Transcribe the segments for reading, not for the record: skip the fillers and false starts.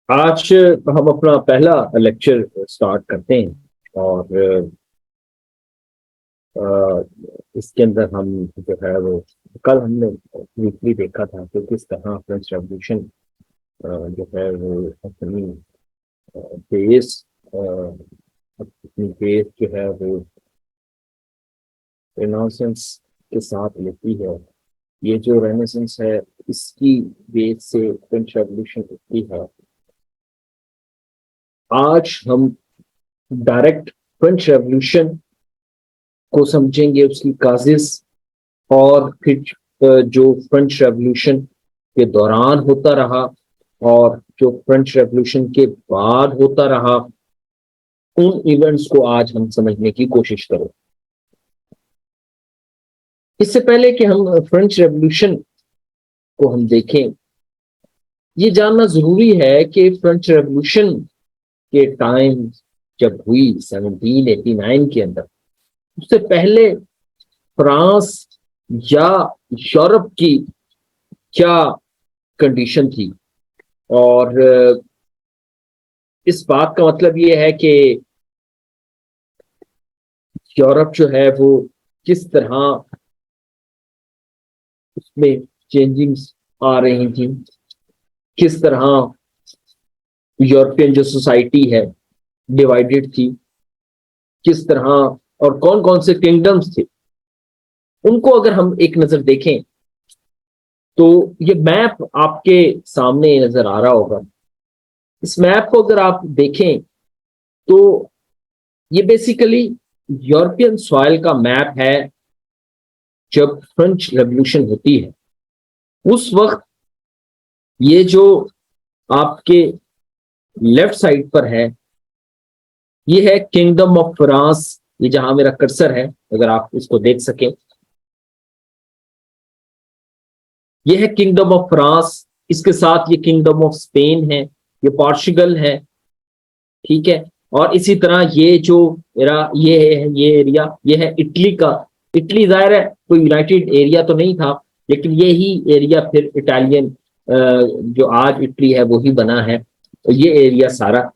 आज हम अपना पहला लेक्चर स्टार्ट करते हैं और अ, इसके अंदर हम जो है वो कल हमने ब्रीफली देखा था कि किस तरह फ्रेंच रेवोल्यूशन जो है वो अपनी बेस अपनी बेस जो है वो रेनेसांस के साथ लेती है। ये जो रेनेसांस है इसकी बेस से फ्रेंच रेवोल्यूशन उठती है। आज हम डायरेक्ट फ्रेंच रेवोल्यूशन को समझेंगे, उसकी काजेस, और फिर जो फ्रेंच रेवोल्यूशन के दौरान होता रहा और जो फ्रेंच रेवोल्यूशन के बाद होता रहा, उन इवेंट्स को आज हम समझने की कोशिश करें। इससे पहले कि हम फ्रेंच रेवोल्यूशन को हम देखें, ये जानना जरूरी है कि फ्रेंच रेवोल्यूशन के टाइम जब हुई 1789 के अंदर, उससे पहले फ्रांस या यूरोप की क्या कंडीशन थी। और इस बात का मतलब ये है कि यूरोप जो है वो किस तरह उसमें चेंजिंग्स आ रही थी, किस तरह यूरोपियन जो सोसाइटी है डिवाइडेड थी, किस तरह और कौन कौन से किंगडम्स थे, उनको अगर हम एक नजर देखें तो ये मैप आपके सामने नजर आ रहा होगा। इस मैप को अगर आप देखें तो ये बेसिकली यूरोपियन सॉइल का मैप है। जब फ्रेंच रेवोल्यूशन होती है उस वक्त ये जो आपके लेफ्ट साइड पर है ये है किंगडम ऑफ फ्रांस। ये जहां मेरा कर्सर है, अगर आप इसको देख सकें, ये है किंगडम ऑफ फ्रांस। इसके साथ ये किंगडम ऑफ स्पेन है, ये पोर्चुगल है, ठीक है। और इसी तरह ये जो मेरा ये है, ये एरिया ये है इटली का। इटली जाहिर है कोई यूनाइटेड एरिया तो नहीं था, लेकिन ये ही एरिया फिर इटालियन जो आज इटली है वो ही बना है। तो ये एरिया सारा,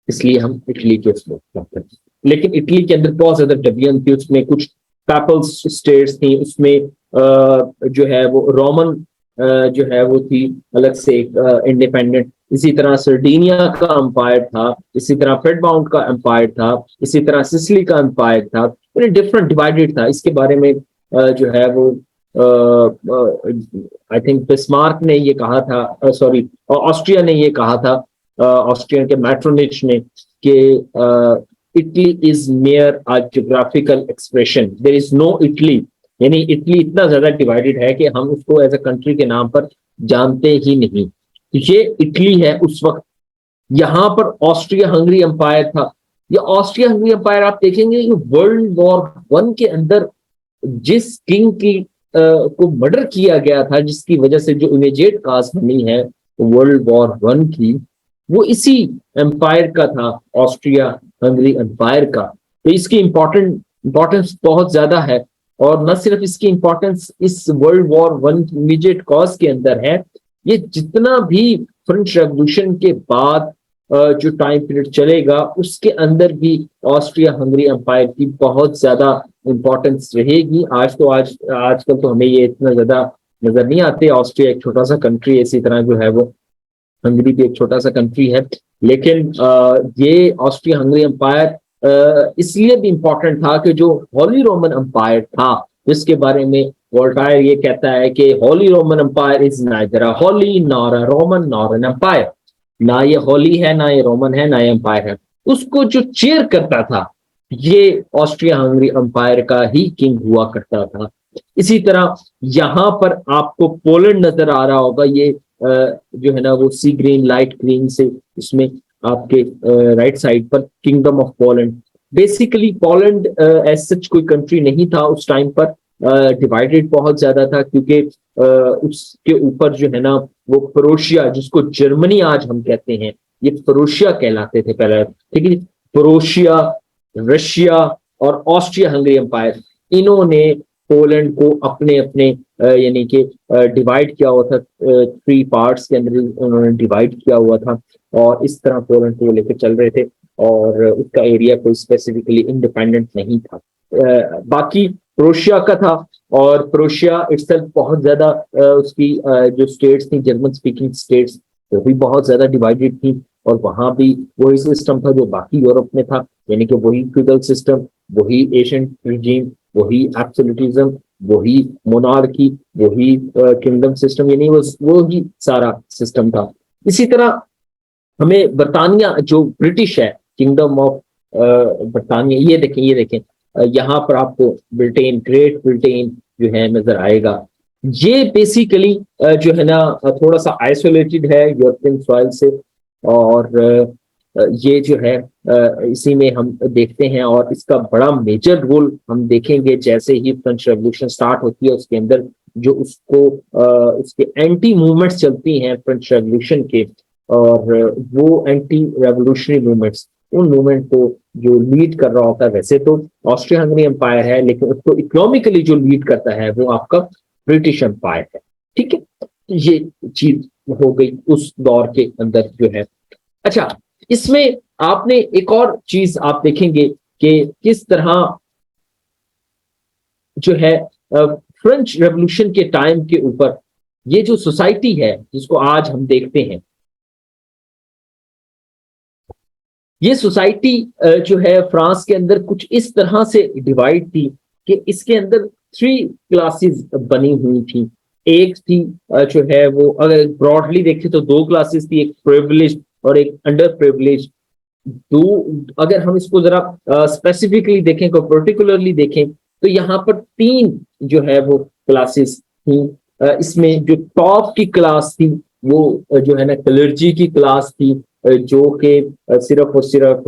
इसलिए हम इटली के उसमें बात करते हैं। लेकिन इटली के अंदर बहुत ज्यादा डिवीजन थी, उसमें कुछ पैपल स्टेट्स थी, उसमें जो है वो रोमन जो है वो थी अलग से एक इंडिपेंडेंट। इसी तरह सर्डिनिया का एम्पायर था, इसी तरह पेडमाउंट का एम्पायर था, इसी तरह सिसिली का एम्पायर था। डिफरेंट डिवाइडेड था। इसके बारे में जो है वो आई थिंक बिस्मार्क ने ये कहा था, सॉरी ऑस्ट्रिया ने ये कहा था, ऑस्ट्रियन के मैट्रोनिच ने, कि Italy is mere a geographical expression, there is no Italy. यानी इटली इतना ज्यादा डिवाइडेड है कि हम उसको एज अ कंट्री के नाम पर जानते ही नहीं। ये इटली है उस वक्त। यहां पर ऑस्ट्रिया हंगरी एम्पायर था। ये ऑस्ट्रिया हंगरी एम्पायर आप देखेंगे कि वर्ल्ड वॉर वन के अंदर जिस किंग की को मर्डर किया गया था, जिसकी वजह से जो इमीडिएट काज बनी है वर्ल्ड वॉर वन की, वो इसी एम्पायर का था, ऑस्ट्रिया हंगरी एम्पायर का। तो इसकी इंपॉर्टेंस बहुत ज्यादा है। और न सिर्फ इसकी इंपॉर्टेंस इस world war one immediate cause के अंदर है, ये जितना भी फ्रेंच रेवोल्यूशन के बाद जो टाइम पीरियड चलेगा उसके अंदर भी ऑस्ट्रिया हंगरी एम्पायर की बहुत ज्यादा इंपॉर्टेंस रहेगी। आजकल तो हमें ये इतना ज्यादा नजर नहीं आते। ऑस्ट्रिया एक छोटा सा कंट्री है, इसी तरह जो है वो हंगरी भी एक छोटा सा कंट्री है। लेकिन ये ऑस्ट्रिया हंगरी एम्पायर इसलिए भी इंपॉर्टेंट था कि जो हॉली रोमन एम्पायर था, जिसके बारे में वोल्टायर ये कहता है कि Holy Roman Empire is neither a holy nor a Roman nor an empire. ना ये हॉली है, ना ये रोमन है, ना ये एम्पायर है। उसको जो चेयर करता था ये ऑस्ट्रिया हंगरी एम्पायर का ही किंग हुआ करता था। इसी तरह यहां पर आपको पोलैंड नजर आ रहा होगा। ये जो है ना वो सी ग्रीन लाइट ग्रीन से इसमें आपके राइट साइड पर kingdom of Poland. Basically Poland as such कोई कंट्री नहीं था उस टाइम पर, डिवाइडेड बहुत ज्यादा था, क्योंकि उसके ऊपर जो है ना वो प्रोशिया, जिसको जर्मनी आज हम कहते हैं, ये प्रोशिया कहलाते थे पहले, ठीक है। प्रोशिया, रशिया और ऑस्ट्रिया हंगरी एम्पायर, इन्होंने पोलैंड को अपने अपने यानी कि डिवाइड किया हुआ था, थ्री पार्ट्स के अंदर उन्होंने डिवाइड किया हुआ था। और इस तरह पोलैंड को लेकर चल रहे थे, और उसका एरिया कोई स्पेसिफिकली इंडिपेंडेंट नहीं था। बाकी प्रोशिया का था, और प्रोशिया इटसेल्फ बहुत ज्यादा उसकी जो स्टेट्स थी, जर्मन स्पीकिंग स्टेट्स, वो भी बहुत ज्यादा डिवाइडेड थी, और वहां भी वही सिस्टम था जो बाकी यूरोप में था, यानी कि वही फ्यूडल सिस्टम, वही एशियन रिजीम, वही एब्सोल्यूटिज्म, वही मोनार्की, वही किंगडम सिस्टम, यानी वो ही सारा सिस्टम था। इसी तरह हमें बर्तानिया जो ब्रिटिश है, किंगडम ऑफ बर्तानिया, ये देखें यहाँ पर आपको ब्रिटेन, ग्रेट ब्रिटेन जो है नजर आएगा। ये बेसिकली जो है ना थोड़ा सा आइसोलेटेड है यूरोपियन सॉइल से, और ये जो है इसी में हम देखते हैं, और इसका बड़ा मेजर रोल हम देखेंगे जैसे ही फ्रेंच रेवोल्यूशन स्टार्ट होती है, उसके अंदर जो उसके एंटी मूवमेंट्स चलती हैं फ्रेंच रेवोल्यूशन के, और वो एंटी रेवोल्यूशनरी मूवमेंट्स, उन मूवमेंट को जो लीड कर रहा होता है, वैसे तो ऑस्ट्रिया हंगरी एम्पायर है, लेकिन उसको इकोनॉमिकली जो लीड करता है वो आपका ब्रिटिश एम्पायर है। ठीक है, ये चीज हो गई उस दौर के अंदर जो है। अच्छा, इसमें आपने एक और चीज आप देखेंगे कि किस तरह जो है फ्रेंच रेवोल्यूशन के टाइम के ऊपर ये जो सोसाइटी है जिसको आज हम देखते हैं, ये सोसाइटी जो है फ्रांस के अंदर कुछ इस तरह से डिवाइड थी कि इसके अंदर 3 क्लासेस बनी हुई थी। एक थी जो है वो, अगर ब्रॉडली देखें तो 2 क्लासेस थी, एक प्रिविलेज और एक अंडर प्रिविलेज। दो, अगर हम इसको जरा स्पेसिफिकली देखें, को पर्टिकुलरली देखें, तो यहाँ पर 3 जो है वो क्लासेस थी। इसमें जो टॉप की क्लास थी वो जो है ना क्लर्जी की क्लास थी, जो कि सिर्फ और सिर्फ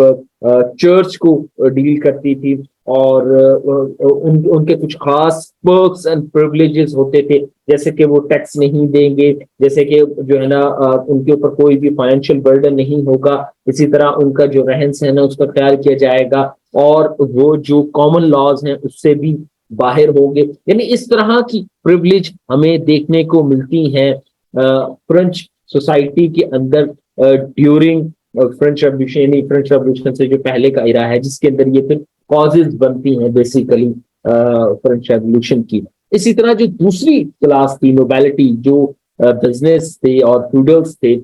चर्च को डील करती थी, और उनके कुछ खास पर्क्स एंड प्रिविलेजेस होते थे, जैसे कि वो टैक्स नहीं देंगे, जैसे कि जो है ना उनके ऊपर कोई भी फाइनेंशियल बर्डन नहीं होगा, इसी तरह उनका जो रहन सहन है उसका ख्याल किया जाएगा, और वो जो कॉमन लॉज हैं उससे भी बाहर होंगे। यानी इस तरह की प्रिविलेज हमें देखने को मिलती हैं फ्रेंच सोसाइटी के अंदर ड्यूरिंग फ्रेंच रेवोल्यूशन, यानी फ्रेंच रेवोल्यूशन से जो पहले का इरा है, जिसके अंदर ये फिर कॉजेज बनती हैं बेसिकली फ्रेंच रेवोल्यूशन की। इसी तरह जो दूसरी क्लास थी, नोबेलिटी, जो बिजनेस थे और फ्यूडल्स थे,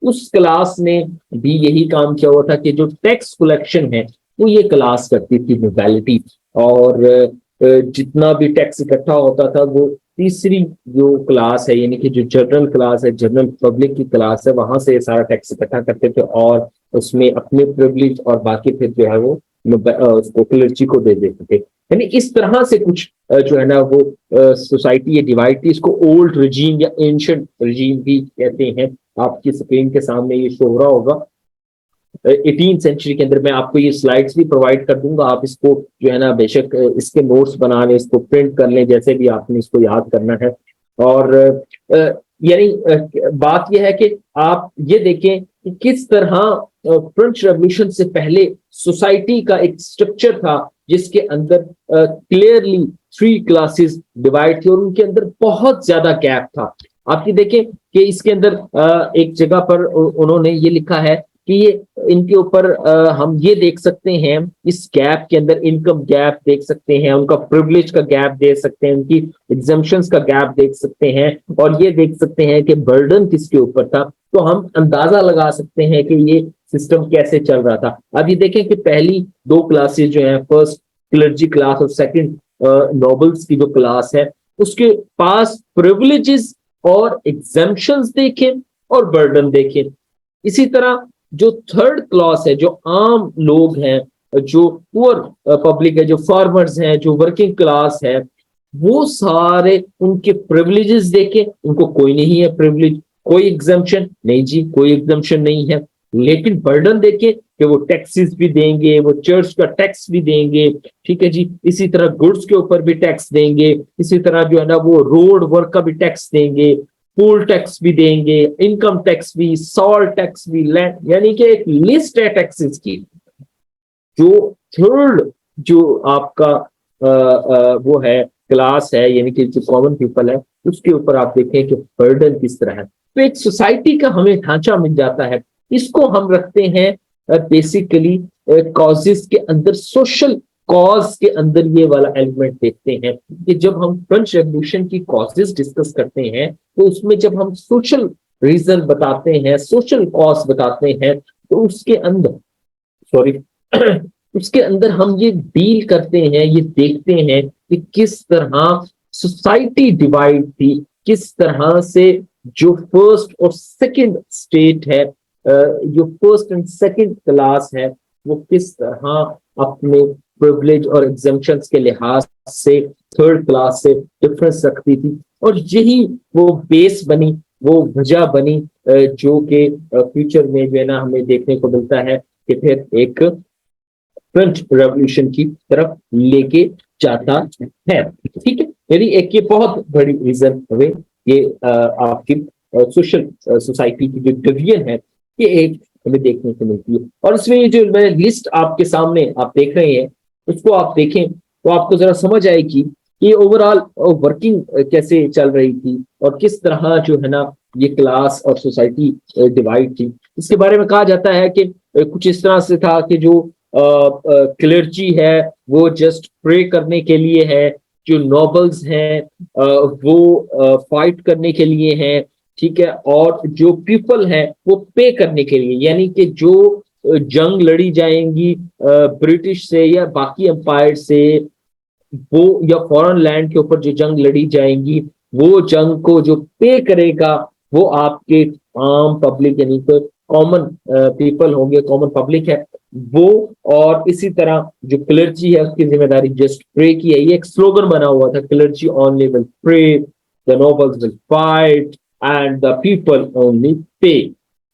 उस क्लास ने भी यही काम किया हुआ था कि जो टैक्स कलेक्शन है वो ये क्लास करती थी, नोबेलिटी, और जितना भी टैक्स इकट्ठा होता था वो तीसरी जो क्लास है, यानी कि जो जनरल क्लास है, जनरल पब्लिक की क्लास है, वहां से सारा टैक्स इकट्ठा करते थे, और उसमें अपने प्रिविलेज और बाकी फिर जो है वो उसको क्लर्जी को दे देते थे। यानी इस तरह से कुछ जो है ना वो सोसाइटी ये डिवाइड थी। इसको ओल्ड रिजीम या एंशिएंट रिजीम भी कहते हैं। आपकी स्क्रीन के सामने ये शो हो रहा होगा। 18th सेंचुरी के अंदर मैं आपको ये स्लाइड्स भी प्रोवाइड कर दूंगा, आप इसको जो है ना बेशक इसके नोट्स बना लें, इसको प्रिंट कर लें, जैसे भी आपने इसको याद करना है। और यानी बात यह है कि आप ये देखें कि किस तरह फ्रेंच रेवोल्यूशन से पहले सोसाइटी का एक स्ट्रक्चर था जिसके अंदर क्लियरली 3 क्लासेस डिवाइड थी, और उनके अंदर बहुत ज्यादा गैप था। आप ये देखें कि इसके अंदर एक जगह पर उन्होंने ये लिखा है कि ये इनके ऊपर हम ये देख सकते हैं, इस गैप के अंदर इनकम गैप देख सकते हैं, उनका प्रिविलेज का गैप देख सकते हैं, उनकी एग्जम्पशंस का गैप देख सकते हैं, और ये देख सकते हैं कि बर्डन किसके ऊपर था। तो हम अंदाजा लगा सकते हैं कि ये सिस्टम कैसे चल रहा था। अब ये देखें कि पहली 2 क्लासेस जो है, फर्स्ट क्लर्जी क्लास और सेकंड नोबल्स की जो क्लास है, उसके पास प्रिविलेजेस और एग्जम्पशंस देखें और बर्डन देखें। इसी तरह जो थर्ड क्लास है, जो आम लोग हैं, जो पुअर पब्लिक है, जो फार्मर्स हैं, जो वर्किंग क्लास है, वो सारे उनके प्रिविलेजेस देखें, उनको कोई नहीं है प्रिविलेज, कोई एग्जम्पशन नहीं जी, कोई एग्जम्पशन नहीं है, लेकिन बर्डन देखें कि वो टैक्सेस भी देंगे, वो चर्च का टैक्स भी देंगे, ठीक है जी, इसी तरह गुड्स के ऊपर भी टैक्स देंगे, इसी तरह जो है ना वो रोड वर्क का भी टैक्स देंगे, पोल टैक्स भी देंगे, इनकम टैक्स भी, सॉल्ट टैक्स भी, लैंड, यानी कि एक लिस्ट है टैक्सेस की। जो थर्ड जो आपका वो है क्लास है, यानी कि जो कॉमन पीपल है, उसके ऊपर आप देखें कि बर्डन किस तरह है। तो एक सोसाइटी का हमें ढांचा मिल जाता है इसको हम रखते हैं बेसिकली कॉजेस के अंदर, सोशल कॉज के अंदर ये वाला एलिमेंट देखते हैं कि जब हम फ्रेंच रेवोल्यूशन की कॉजेस डिस्कस करते हैं तो उसमें जब हम सोशल रीजन बताते हैं, सोशल कॉज बताते हैं, तो उसके अंदर सॉरी उसके अंदर हम ये डील करते हैं, ये देखते हैं कि किस तरह सोसाइटी डिवाइड थी, किस तरह से जो फर्स्ट और सेकंड स्टेट है, जो फर्स्ट एंड सेकंड क्लास है, वो किस तरह अपने प्रिविलेज और एग्जेम्पशंस के लिहाज से थर्ड क्लास से डिफरेंस रखती थी। और यही वो बेस बनी, वो वजह बनी जो कि फ्यूचर में जो है ना हमें देखने को मिलता है कि फिर एक फ्रेंच रेवोल्यूशन की तरफ लेके जाता है। ठीक है, यदि एक ये बहुत बड़ी रीजन हुए ये आपकी सोशल सोसाइटी की जो डिवीजन है, ये एक हमें देखने को मिलती है। और इसमें ये जो मैंने लिस्ट आपके सामने आप देख रहे हैं, उसको आप देखें तो आपको जरा समझ आएगी कि ओवरऑल वर्किंग कैसे चल रही थी और किस तरह जो है ना ये क्लास और सोसाइटी डिवाइड थी। इसके बारे में कहा जाता है कि कुछ इस तरह से था कि जो क्लर्जी है वो जस्ट प्रे करने के लिए है, जो नोबल्स हैं वो फाइट करने के लिए हैं, ठीक है, और जो पीपल है वो पे करने के लिए, यानी कि जो जंग लड़ी जाएंगी ब्रिटिश से या बाकी एम्पायर से, वो या फॉरेन लैंड के ऊपर जो जंग लड़ी जाएंगी, वो जंग को जो पे करेगा वो आपके आम पब्लिक यानी कि कॉमन पीपल होंगे, कॉमन पब्लिक है वो। और इसी तरह जो क्लर्जी है उसकी जिम्मेदारी जस्ट प्रे की है। ये एक स्लोगन बना हुआ था, clergy only will pray, the nobles will fight and the people only pay.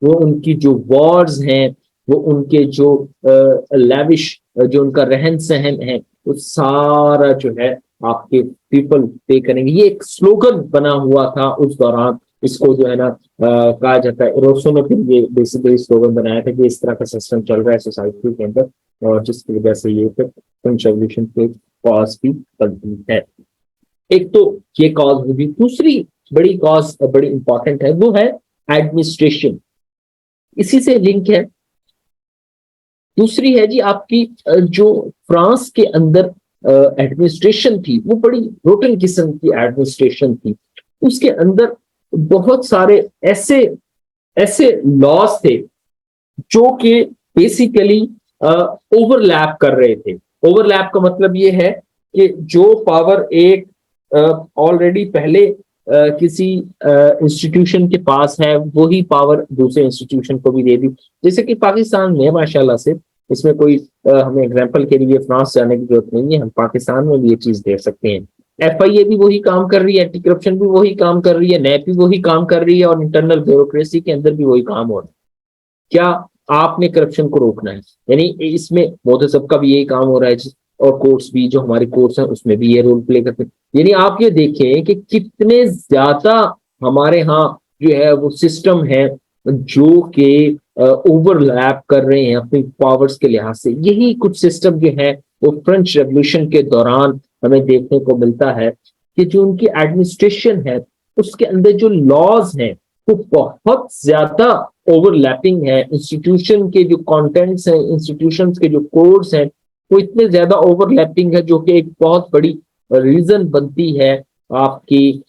वो उनकी जो वॉर्स हैं, वो उनके जो लैविश जो उनका रहन सहन है, वो सारा जो है आपके पीपल पे करेंगे। ये एक स्लोगन बना हुआ था उस दौरान। इसको जो है ना कहा जाता है, रोसो ने फिर ये बेसिकली स्लोगन बनाया था कि इस तरह का सिस्टम चल रहा है सोसाइटी के अंदर, और जिसकी वजह से ये फिर फ्रेंच रेवोल्यूशन के कॉज भी बनती है। एक तो ये कॉज होगी, दूसरी बड़ी कॉज बड़ी इंपॉर्टेंट है, वो है एडमिनिस्ट्रेशन, इसी से लिंक है। दूसरी है जी आपकी जो फ्रांस के अंदर एडमिनिस्ट्रेशन थी, वो बड़ी रोटन किस्म की एडमिनिस्ट्रेशन थी। उसके अंदर बहुत सारे ऐसे ऐसे लॉज थे जो कि बेसिकली ओवरलैप कर रहे थे। ओवरलैप का मतलब ये है कि जो पावर एक ऑलरेडी पहले किसी इंस्टीट्यूशन के पास है, वही पावर दूसरे इंस्टीट्यूशन को भी दे दी। जैसे कि पाकिस्तान में माशाल्लाह से, इसमें कोई हमें एग्जांपल के लिए फ्रांस जाने की जरूरत नहीं है, हम पाकिस्तान में भी ये चीज देख सकते हैं। FIA भी वही काम कर रही है, एंटी करप्शन भी वही काम कर रही है, NAP भी वही काम कर रही है, और इंटरनल ब्यूरोक्रेसी के अंदर भी वही काम हो रहा है। क्या आपने करप्शन को रोकना है, यानी इसमें मोदी साहब का भी यही काम हो रहा है जी, और कोर्ट्स भी, जो हमारे कोर्ट्स हैं उसमें भी ये रोल प्ले करते हैं। यानी आप ये देखें कि कितने ज्यादा हमारे यहाँ जो है वो सिस्टम है जो कि ओवरलैप कर रहे हैं अपनी पावर्स के लिहाज से। यही कुछ सिस्टम जो है वो फ्रेंच रेवोल्यूशन के दौरान हमें देखने को मिलता है कि जो उनकी एडमिनिस्ट्रेशन है उसके अंदर जो लॉज हैं वो बहुत ज्यादा ओवरलैपिंग है। इंस्टीट्यूशन के जो कंटेंट्स हैं, इंस्टीट्यूशन के जो कोड्स हैं, वो इतने ज्यादा ओवरलैपिंग है, जो कि एक बहुत बड़ी रीजन बनती है आपकी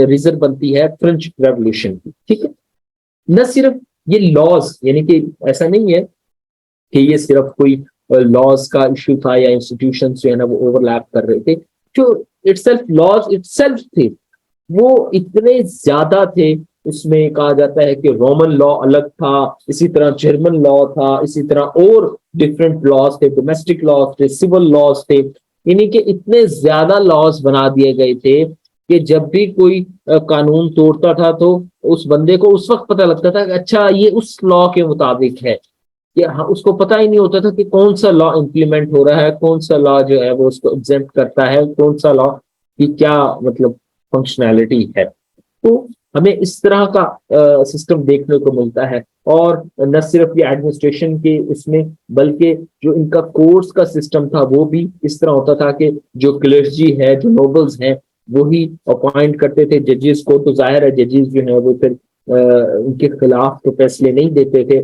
रीजन बनती है फ्रेंच रेवोल्यूशन की। ठीक है, न सिर्फ ये लॉज, यानी कि ऐसा नहीं है कि ये सिर्फ कोई लॉज का इश्यू था या इंस्टीट्यूशन जो है ना वो ओवरलैप कर रहे थे। जो इटसेल्फ लॉज इटसेल्फ थे वो इतने ज्यादा थे। उसमें कहा जाता है कि रोमन लॉ अलग था, इसी तरह जर्मन लॉ था, इसी तरह और डिफरेंट लॉज थे, डोमेस्टिक लॉज थे, सिविल लॉज थे। यानी कि इतने ज्यादा लॉज बना दिए गए थे कि जब भी कोई कानून तोड़ता था तो उस बंदे को उस वक्त पता लगता था कि अच्छा ये उस लॉ के मुताबिक है। या उसको पता ही नहीं होता था कि कौन सा लॉ इंप्लीमेंट हो रहा है, कौन सा लॉ जो है वो उसको एग्जेम्प्ट करता है, कौन सा लॉ की क्या मतलब फंक्शनैलिटी है। तो हमें इस तरह का सिस्टम देखने को मिलता है। और न सिर्फ ये एडमिनिस्ट्रेशन के इसमें, बल्कि जो इनका कोर्स का सिस्टम था वो भी इस तरह होता था कि जो क्लर्जी है, जो नोबल्स हैं, वही अपॉइंट करते थे जजेस को। तो जाहिर है जजेस जो है वो फिर उनके खिलाफ तो फैसले नहीं देते थे,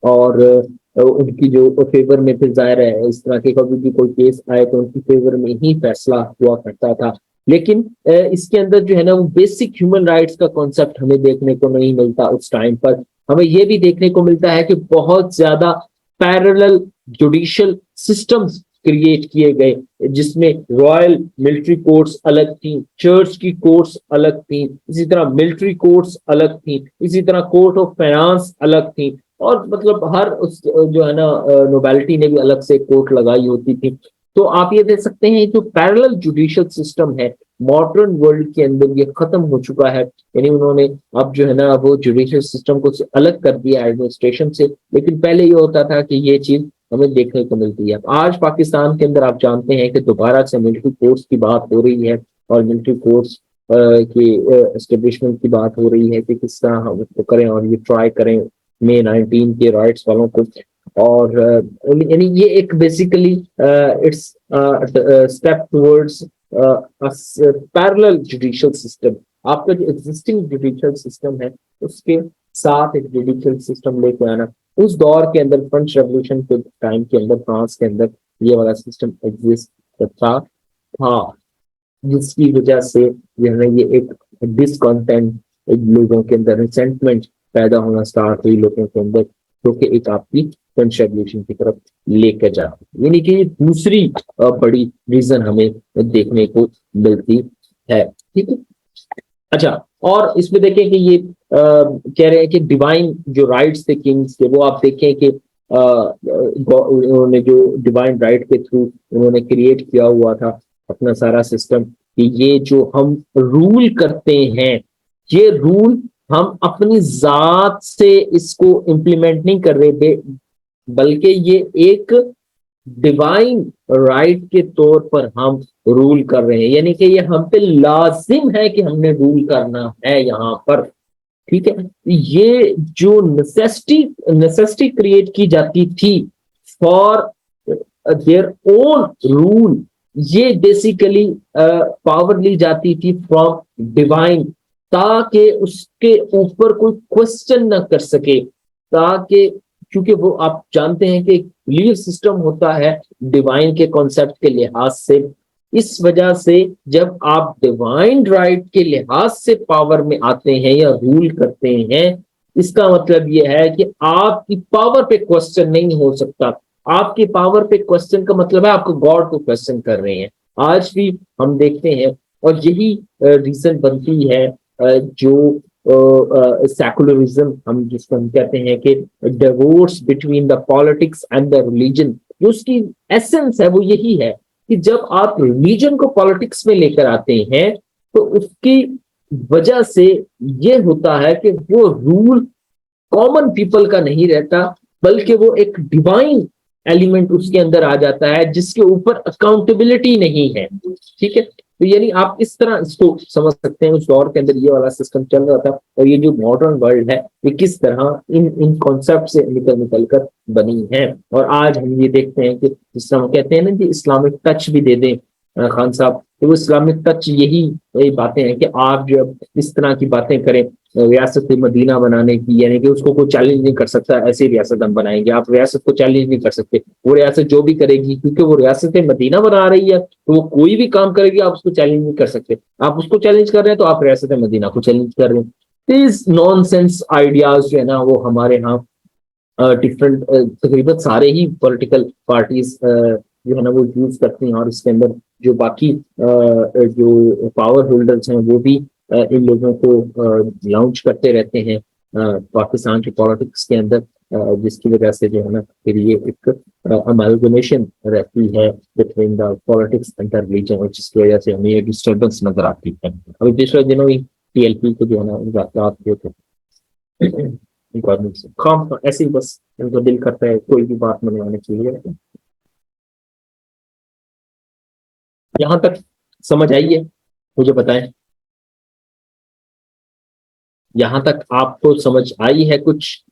और उनकी जो फेवर में फिर जाहिर है इस तरह के कभी भी कोई केस आए तो उनकी फेवर में ही फैसला हुआ करता था। लेकिन इसके अंदर जो है ना वो बेसिक ह्यूमन राइट्स का कॉन्सेप्ट हमें देखने को नहीं मिलता उस टाइम पर। हमें ये भी देखने को मिलता है कि बहुत ज्यादा पैरेलल जुडिशियल सिस्टम्स क्रिएट किए गए, जिसमें रॉयल मिलिट्री कोर्ट्स अलग थी, चर्च की कोर्ट्स अलग थी, इसी तरह मिलिट्री कोर्ट्स अलग थी, इसी तरह कोर्ट ऑफ फाइनेंस अलग थी, और मतलब हर उस जो है ना नोबेलिटी ने भी अलग से कोर्ट लगाई होती थी। तो आप ये देख सकते हैं जो पैरेलल जुडिशियल सिस्टम है मॉडर्न वर्ल्ड के अंदर ये खत्म हो चुका है। यानी उन्होंने अब जो है ना वो जुडिशियल सिस्टम को अलग कर दिया एडमिनिस्ट्रेशन से। लेकिन पहले ये होता था कि ये चीज हमें देखने को मिलती है। आज पाकिस्तान के अंदर आप जानते हैं कि दोबारा से मिलिट्री कोर्ट्स की बात हो रही है, और मिलिट्री कोर्ट्स की एस्टेब्लिशमेंट की बात हो रही है कि किस तरह हम उसको करें और ये ट्राई करें मे 19 के राइट्स वालों को। और यानी ये एक basically it's step towards parallel judicial system. आपका जो एग्जिस्टिंग जुडिशियल सिस्टम है उसके साथ एक जुडिशियल सिस्टम लेके आना। उस दौर के अंदर फ्रेंच रेवोल्यूशन के टाइम के अंदर फ्रांस के अंदर ये वाला सिस्टम एग्जिस्ट था, जिसकी वजह से जो है ये एक डिसकंटेंट लोगों के अंदर रिसेंटमेंट पैदा होना स्टार्ट हुई लोगों के अंदर, जो कि एक आपकी फ्रेंच रेवोल्यूशन की तरफ लेकर जा रही है। यानी कि ये दूसरी बड़ी रीजन हमें देखने को मिलती है। ठीक है। अच्छा, और इसमें देखें कि ये कह रहे हैं कि डिवाइन जो राइट्स थे किंग्स के, वो आप देखें कि उन्होंने जो डिवाइन राइट के थ्रू उन्होंने क्रिएट किया हुआ था अपना सारा सिस्टम, कि ये जो हम रूल करते हैं ये रूल हम अपनी जात से इसको इम्प्लीमेंट नहीं कर रहे थे, बल्कि ये एक डिवाइन राइट के तौर पर हम रूल कर रहे हैं। यानी कि ये हम पे लाजिम है कि हमने रूल करना है यहाँ पर। ठीक है। ये जो नेसेसिटी क्रिएट की जाती थी फॉर देयर ओन रूल, ये बेसिकली पावर ली जाती थी फ्रॉम डिवाइन, ताकि उसके ऊपर कोई क्वेश्चन ना कर सके, ताकि क्योंकि वो आप जानते हैं कि एक बिलीफ सिस्टम होता है डिवाइन के कॉन्सेप्ट के लिहाज से। इस वजह से जब आप डिवाइन राइट के लिहाज से पावर में आते हैं या रूल करते हैं, इसका मतलब यह है कि आपकी पावर पे क्वेश्चन नहीं हो सकता। आपकी पावर पे क्वेश्चन का मतलब है आपको गॉड को क्वेश्चन कर रहे हैं। आज भी हम देखते हैं, और यही रीजन बनती है जो सेकुलरिज्म हम जिसको हम कहते हैं कि divorce between the politics and the religion, जो उसकी एसेंस है वो यही है कि जब आप रिलीजन को पॉलिटिक्स में लेकर आते हैं तो उसकी वजह से ये होता है कि वो रूल कॉमन पीपल का नहीं रहता, बल्कि वो एक डिवाइन एलिमेंट उसके अंदर आ जाता है जिसके ऊपर अकाउंटेबिलिटी नहीं है। ठीक है। तो यानी आप इस तरह इसको समझ सकते हैं, उस दौर के अंदर ये वाला सिस्टम चल रहा था, और ये जो मॉडर्न वर्ल्ड है ये किस तरह इन कॉन्सेप्ट से निकल निकल कर बनी है। और आज हम ये देखते हैं कि जिस तरह हम कहते हैं ना कि इस्लामिक टच भी दे दें खान साहब, तो वो इस्लामिक टच यही बातें हैं कि आप जब इस तरह की बातें करें रियासत मदीना बनाने की, यानी कि उसको कोई चैलेंज नहीं कर सकता, ऐसी रियासत हम बनाएंगे, आप रियासत को चैलेंज नहीं कर सकते। वो रियासत जो भी करेगी, क्योंकि वो रियासत मदीना बना रही है, तो वो कोई भी काम करेगी आप उसको चैलेंज नहीं कर सकते। आप उसको चैलेंज कर रहे हैं तो आप रियासत मदीना को चैलेंज कर रहे हैं। इस नॉनसेंस आइडियाज जो है ना वो हमारे यहाँ डिफरेंट तकरीबन सारे ही पॉलिटिकल पार्टीज जो है ना वो यूज करती हैं, और इसके अंदर जो बाकी जो पावर होल्डर्स हैं वो भी इन लोगों को लॉन्च करते रहते हैं पाकिस्तान की पॉलिटिक्स के अंदर, जिसकी वजह से जो है ना फिर ये एक अमेलगमेशन रहती है between the politics and the religion, और जिसकी वजह से हमें ये डिस्टर्बेंस नजर आती है। अभी पिछले दिनों ही टीएलपी को जो है ना रात हुए थे गवर्नमेंट से, खाम ऐसे ही बस इनको दिल करता है कोई भी बात मनवाने के लिए। यहाँ तक समझ आई है? मुझे बताएं, यहाँ तक आपको समझ आई है कुछ?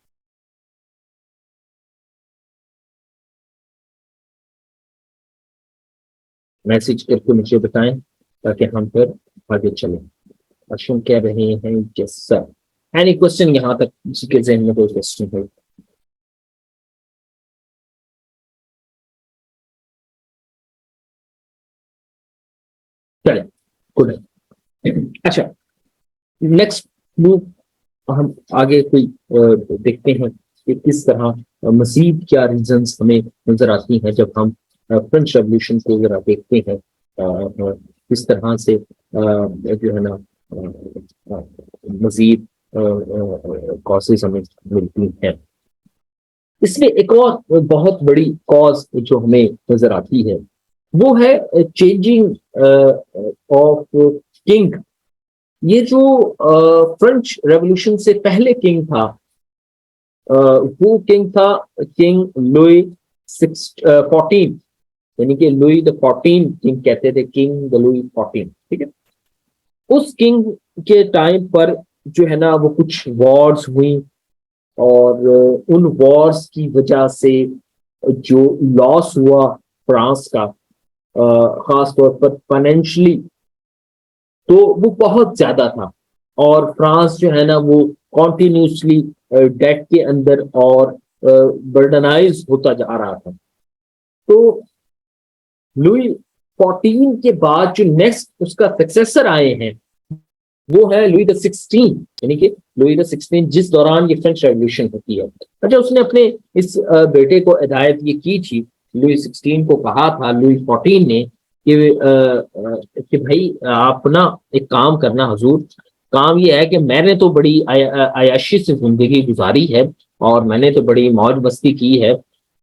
मैसेज करके मुझे बताएं ताकि हम फिर आगे चलें। अश्विन कह रहे हैं यस सर। एनी क्वेश्चन यहाँ तक किसी के जहन में कोई क्वेश्चन है? चले, गुड। अच्छा, नेक्स्ट मूव हम आगे कोई देखते हैं कि किस तरह मजीद क्या रीजंस हमें नजर आती हैं जब हम फ्रेंच रेवोल्यूशन को जरा देखते हैं, किस तरह से जो है ना मजीद कॉजेज हमें मिलती हैं। इसमें एक और बहुत बड़ी कॉज जो हमें नजर आती है वो है चेंजिंग ऑफ किंग। ये जो फ्रेंच रेवोल्यूशन से पहले किंग था, वो किंग था किंग लुई 14, यानी कि लुई द 14 किंग कहते थे, किंग द लुई 14, ठीक है। उस किंग के टाइम पर जो है ना वो कुछ वॉर्स हुई, और उन वॉर्स की वजह से जो लॉस हुआ फ्रांस का, खास तौर पर फाइनेंशियली, तो वो बहुत ज्यादा था। और फ्रांस जो है ना वो कॉन्टिन्यूसली डेट के अंदर और बर्डनाइज होता जा रहा था। तो लुई 14 के बाद जो नेक्स्ट उसका सक्सेसर आए हैं वो है लुई द 16, यानी कि लुई द 16 जिस दौरान ये फ्रेंच रेवोल्यूशन होती है। अच्छा, उसने अपने इस बेटे को हिदायत ये की थी, लुई 16 को कहा था लुई 14 ने कि भाई आप ना एक काम करना हुजूर, काम ये है कि मैंने तो बड़ी अयाशी से जिंदगी गुजारी है और मैंने तो बड़ी मौज मस्ती की है,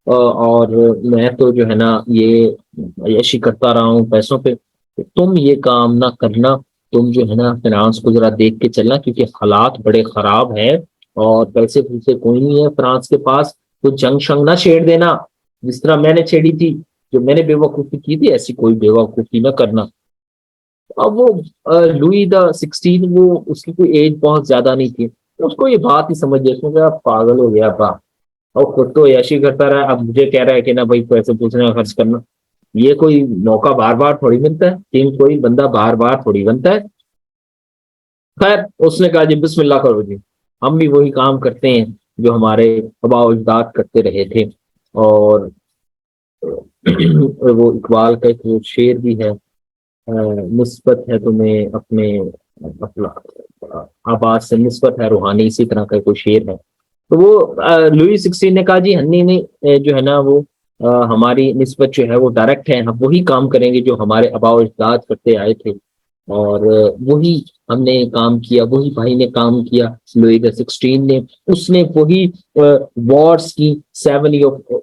और मैं तो जो है ना ये अयाशी करता रहा हूँ पैसों पे। तुम ये काम ना करना, तुम जो है ना फ्रांस को जरा देख के चलना, क्योंकि हालात बड़े खराब हैं और पैसे फूसे कोई नहीं है फ्रांस के पास। तो जंग शंग ना छेड़ देना जिस तरह मैंने छेड़ी थी, जो मैंने बेवकूफी की थी ऐसी कोई बेवकूफी ना करना। अब वो लुई द 16, वो उसकी कोई एज बहुत ज्यादा नहीं थी, तो उसको ये बात ही समझ गया, उसने कहा पागल हो गया बा, और खुद तो ऐशी करता रहा, अब मुझे कह रहा है कि ना भाई पैसे पूछने का खर्च करना। ये कोई मौका बार बार थोड़ी मिलता है, किंग कोई बंदा बार बार थोड़ी बनता है। खैर उसने कहा जी बिस्मिल्लाह करो जी, हम भी वही काम करते हैं जो हमारे आबा अजदाद करते रहे थे। और वो इकबाल का एक वो शेर भी है, निस्बत है तुम्हें अपने अपना आबाद से, निस्बत है रूहानी, इसी तरह का कोई शेर है। तो वो लुई 16 ने कहा जी हन्नी ने जो है ना वो हमारी निस्बत जो है वो डायरेक्ट है, हम वही काम करेंगे जो हमारे आबा अजदाद करते आए थे। और वही हमने काम किया, वही भाई ने काम किया लुई द 16 ने। उसने वही वॉर्स की, 7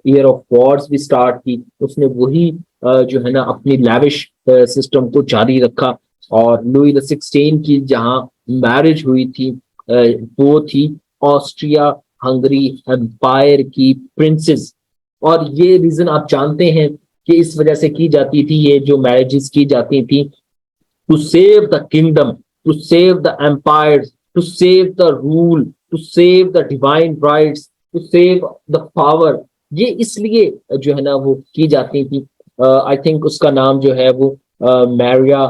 ईयर ऑफ वॉर्स भी स्टार्ट की, उसने वही जो है ना अपनी लैविश सिस्टम को जारी रखा। और लुई द 16 की जहाँ मैरिज हुई थी वो थी ऑस्ट्रिया हंगरी एम्पायर की प्रिंसेस। और ये रीजन आप जानते हैं कि इस वजह से की जाती थी, ये जो मैरिजेस की जाती थी, to save the kingdom, to save the empire, to save the rule, to save the divine rights, to save the power. ये इसलिए जो है ना वो की जाती थी। आई थिंक उसका नाम जो है वो मैरिया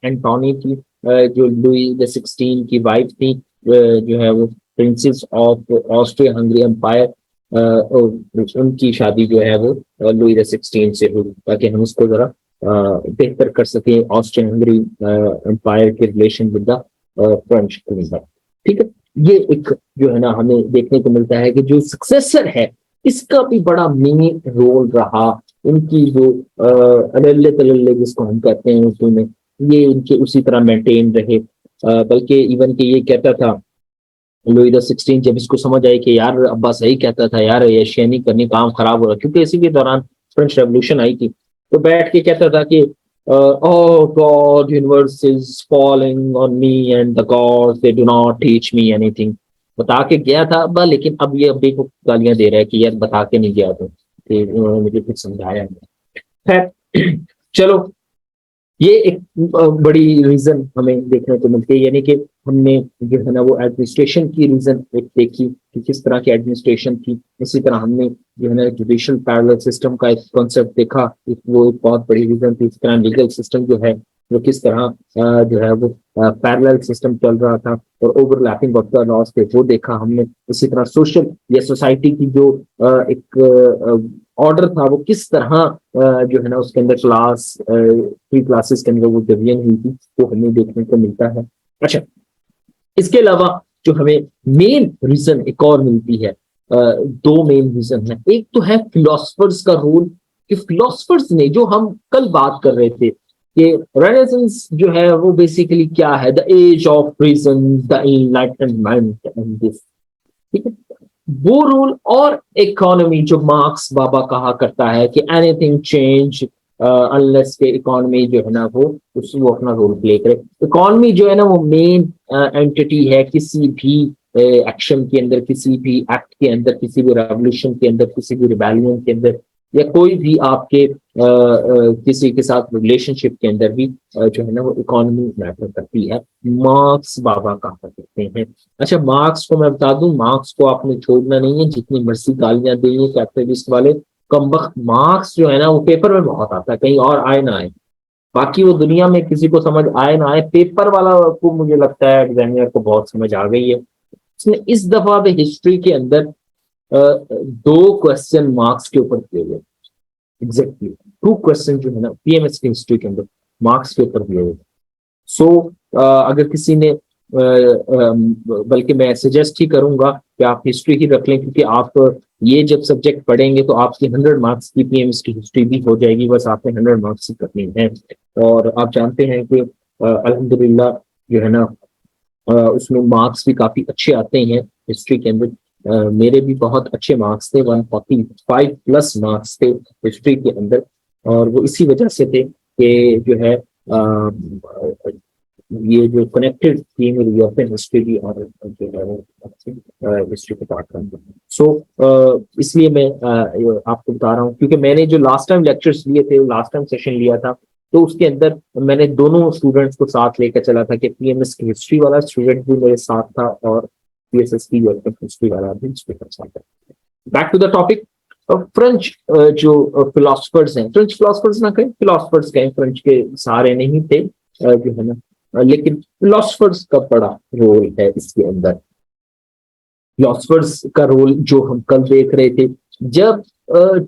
एंटोनी थी, जो लुई द 16 की वाइफ थी, जो है वो princess of Austria Hungary empire. उनकी शादी जो है वो लुई द 16 से हुई, ताकि हम उसको जरा बेहतर कर सके ऑस्ट्रियन हंगरी एम्पायर के relation with the French kingdom. ठीक है, ये एक जो है ना हमें देखने को मिलता है कि जो सक्सेसर है इसका भी बड़ा मेन रोल रहा। उनकी जो अल्ले तल्ले जिसको हम कहते हैं उर्दू में, ये इनके उसी तरह मेंटेन रहे। बल्कि इवन के ये कहता था लुई द 16, जब इसको समझ आई कि यार अब्बा सही कहता था यार, एशिया नहीं करनी, काम खराब हो रहा, क्योंकि इसी के दौरान फ्रेंच रेवोल्यूशन आई थी, तो बैठ के कहता था कि oh God, universe is falling on me and the gods they do not teach me anything। बता के गया था अब्बा, लेकिन अब ये अब्बे को गालियां दे रहा है कि यार बता के नहीं गया तो, उन्होंने मुझे कुछ समझाया नहीं। खैर चलो, ये एक बड़ी रीजन हमें देखने को मिलती है, यानी कि हमने जो है ना वो एडमिनिस्ट्रेशन की रीजन एक देखी कि किस तरह की एडमिनिस्ट्रेशन थी। इसी तरह हमने जो है ना जुडिशियल पैरेलल सिस्टम का एक कॉन्सेप्ट देखा, वो एक बहुत बड़ी रीजन थी। इस तरह लीगल सिस्टम जो है वो किस तरह जो है वो पैरेलल सिस्टम चल रहा था और ओवरलैपिंग ऑफ द लॉस थे, वो देखा हमने। इसी तरह सोशल या सोसाइटी की जो एक ऑर्डर था वो किस तरह जो है ना उसके अंदर क्लास थ्री क्लासेस के अंदर वो डिवीजन हुई थी, वो हमें देखने को मिलता है। अच्छा, इसके अलावा जो हमें मेन रीजन एक और मिलती है, दो मेन रीजन है। एक तो है फिलोसफर्स का रोल, कि फिलोसफर्स ने, जो हम कल बात कर रहे थे कि रेनेसेंस जो है वो बेसिकली क्या है, the age of reason, the enlightenment and this, ठीक है, वो रोल। और इकोनॉमी, जो मार्क्स बाबा कहा करता है कि एनीथिंग चेंज अनलेस के इकोनॉमी जो है ना वो अपना रोल प्ले करे। इकोनॉमी जो है ना वो मेन एंटिटी है किसी भी एक्शन के अंदर, किसी भी एक्ट के अंदर, किसी भी रेवोल्यूशन के अंदर, किसी भी रिबेलियन के अंदर, या कोई भी आपके किसी के साथ रिलेशनशिप के अंदर भी जो है ना वो इकोनॉमी मैटर करती है। मार्क्स बाबा कहा करते हैं। अच्छा, मार्क्स को मैं बता दूं, मार्क्स को आपने छोड़ना नहीं है, जितनी मर्जी गालियां देंगे कैपिटलिस्ट वाले, कमबख्त मार्क्स जो है ना वो पेपर में बहुत आता है, कहीं और आए ना आए। बाकी वो दुनिया में किसी को समझ आए ना आए, पेपर वाला को मुझे लगता है एग्जामिनर को बहुत समझ आ गई है। इसने इस दफा भी हिस्ट्री के अंदर दो क्वेश्चन मार्क्स के ऊपर किए गए, एग्जैक्टली टू क्वेश्चन जो है ना पीएमएस की हिस्ट्री के अंदर मार्क्स के ऊपर दिए गए। सो अगर किसी ने बल्कि मैं सजेस्ट ही करूंगा कि आप हिस्ट्री ही रख लें, क्योंकि आप ये जब सब्जेक्ट पढ़ेंगे तो आपकी 100 मार्क्स की पीएमएस की हिस्ट्री भी हो जाएगी, बस आपने 100 मार्क्स ही करनी है। और आप जानते हैं कि अल्हम्दुलिल्लाह जो है ना उसमें मार्क्स भी काफी अच्छे आते हैं हिस्ट्री के अंदर। मेरे भी बहुत अच्छे मार्क्स थे, 145 प्लस मार्क्स थे हिस्ट्री के अंदर, और वो इसी वजह से थे कि जो है ये जो कनेक्टेड थी मेरी यूरोपियन हिस्ट्री भी और जो है वो हिस्ट्री के पार्ट का। सो इसलिए मैं आपको बता रहा हूँ, क्योंकि मैंने जो लास्ट टाइम लेक्चर्स लिए थे, लास्ट टाइम सेशन लिया था, तो उसके अंदर मैंने दोनों स्टूडेंट्स को साथ लेकर चला था कि पीएमएस की हिस्ट्री वाला स्टूडेंट भी मेरे साथ था और पीएसएस की यूरोपियन हिस्ट्री वाला भी स्टूडेंट साथ था। Back to the topic. French जो फिलोसफर्स हैं, फ्रेंच फिलोसफर्स ना कहें, फिलोसफर्स कहें, फ्रेंच के सारे नहीं थे जो है ना, लेकिन फिलोसफर्स का बड़ा रोल है इसके अंदर। फिलोसफर्स का रोल जो हम कल देख रहे थे, जब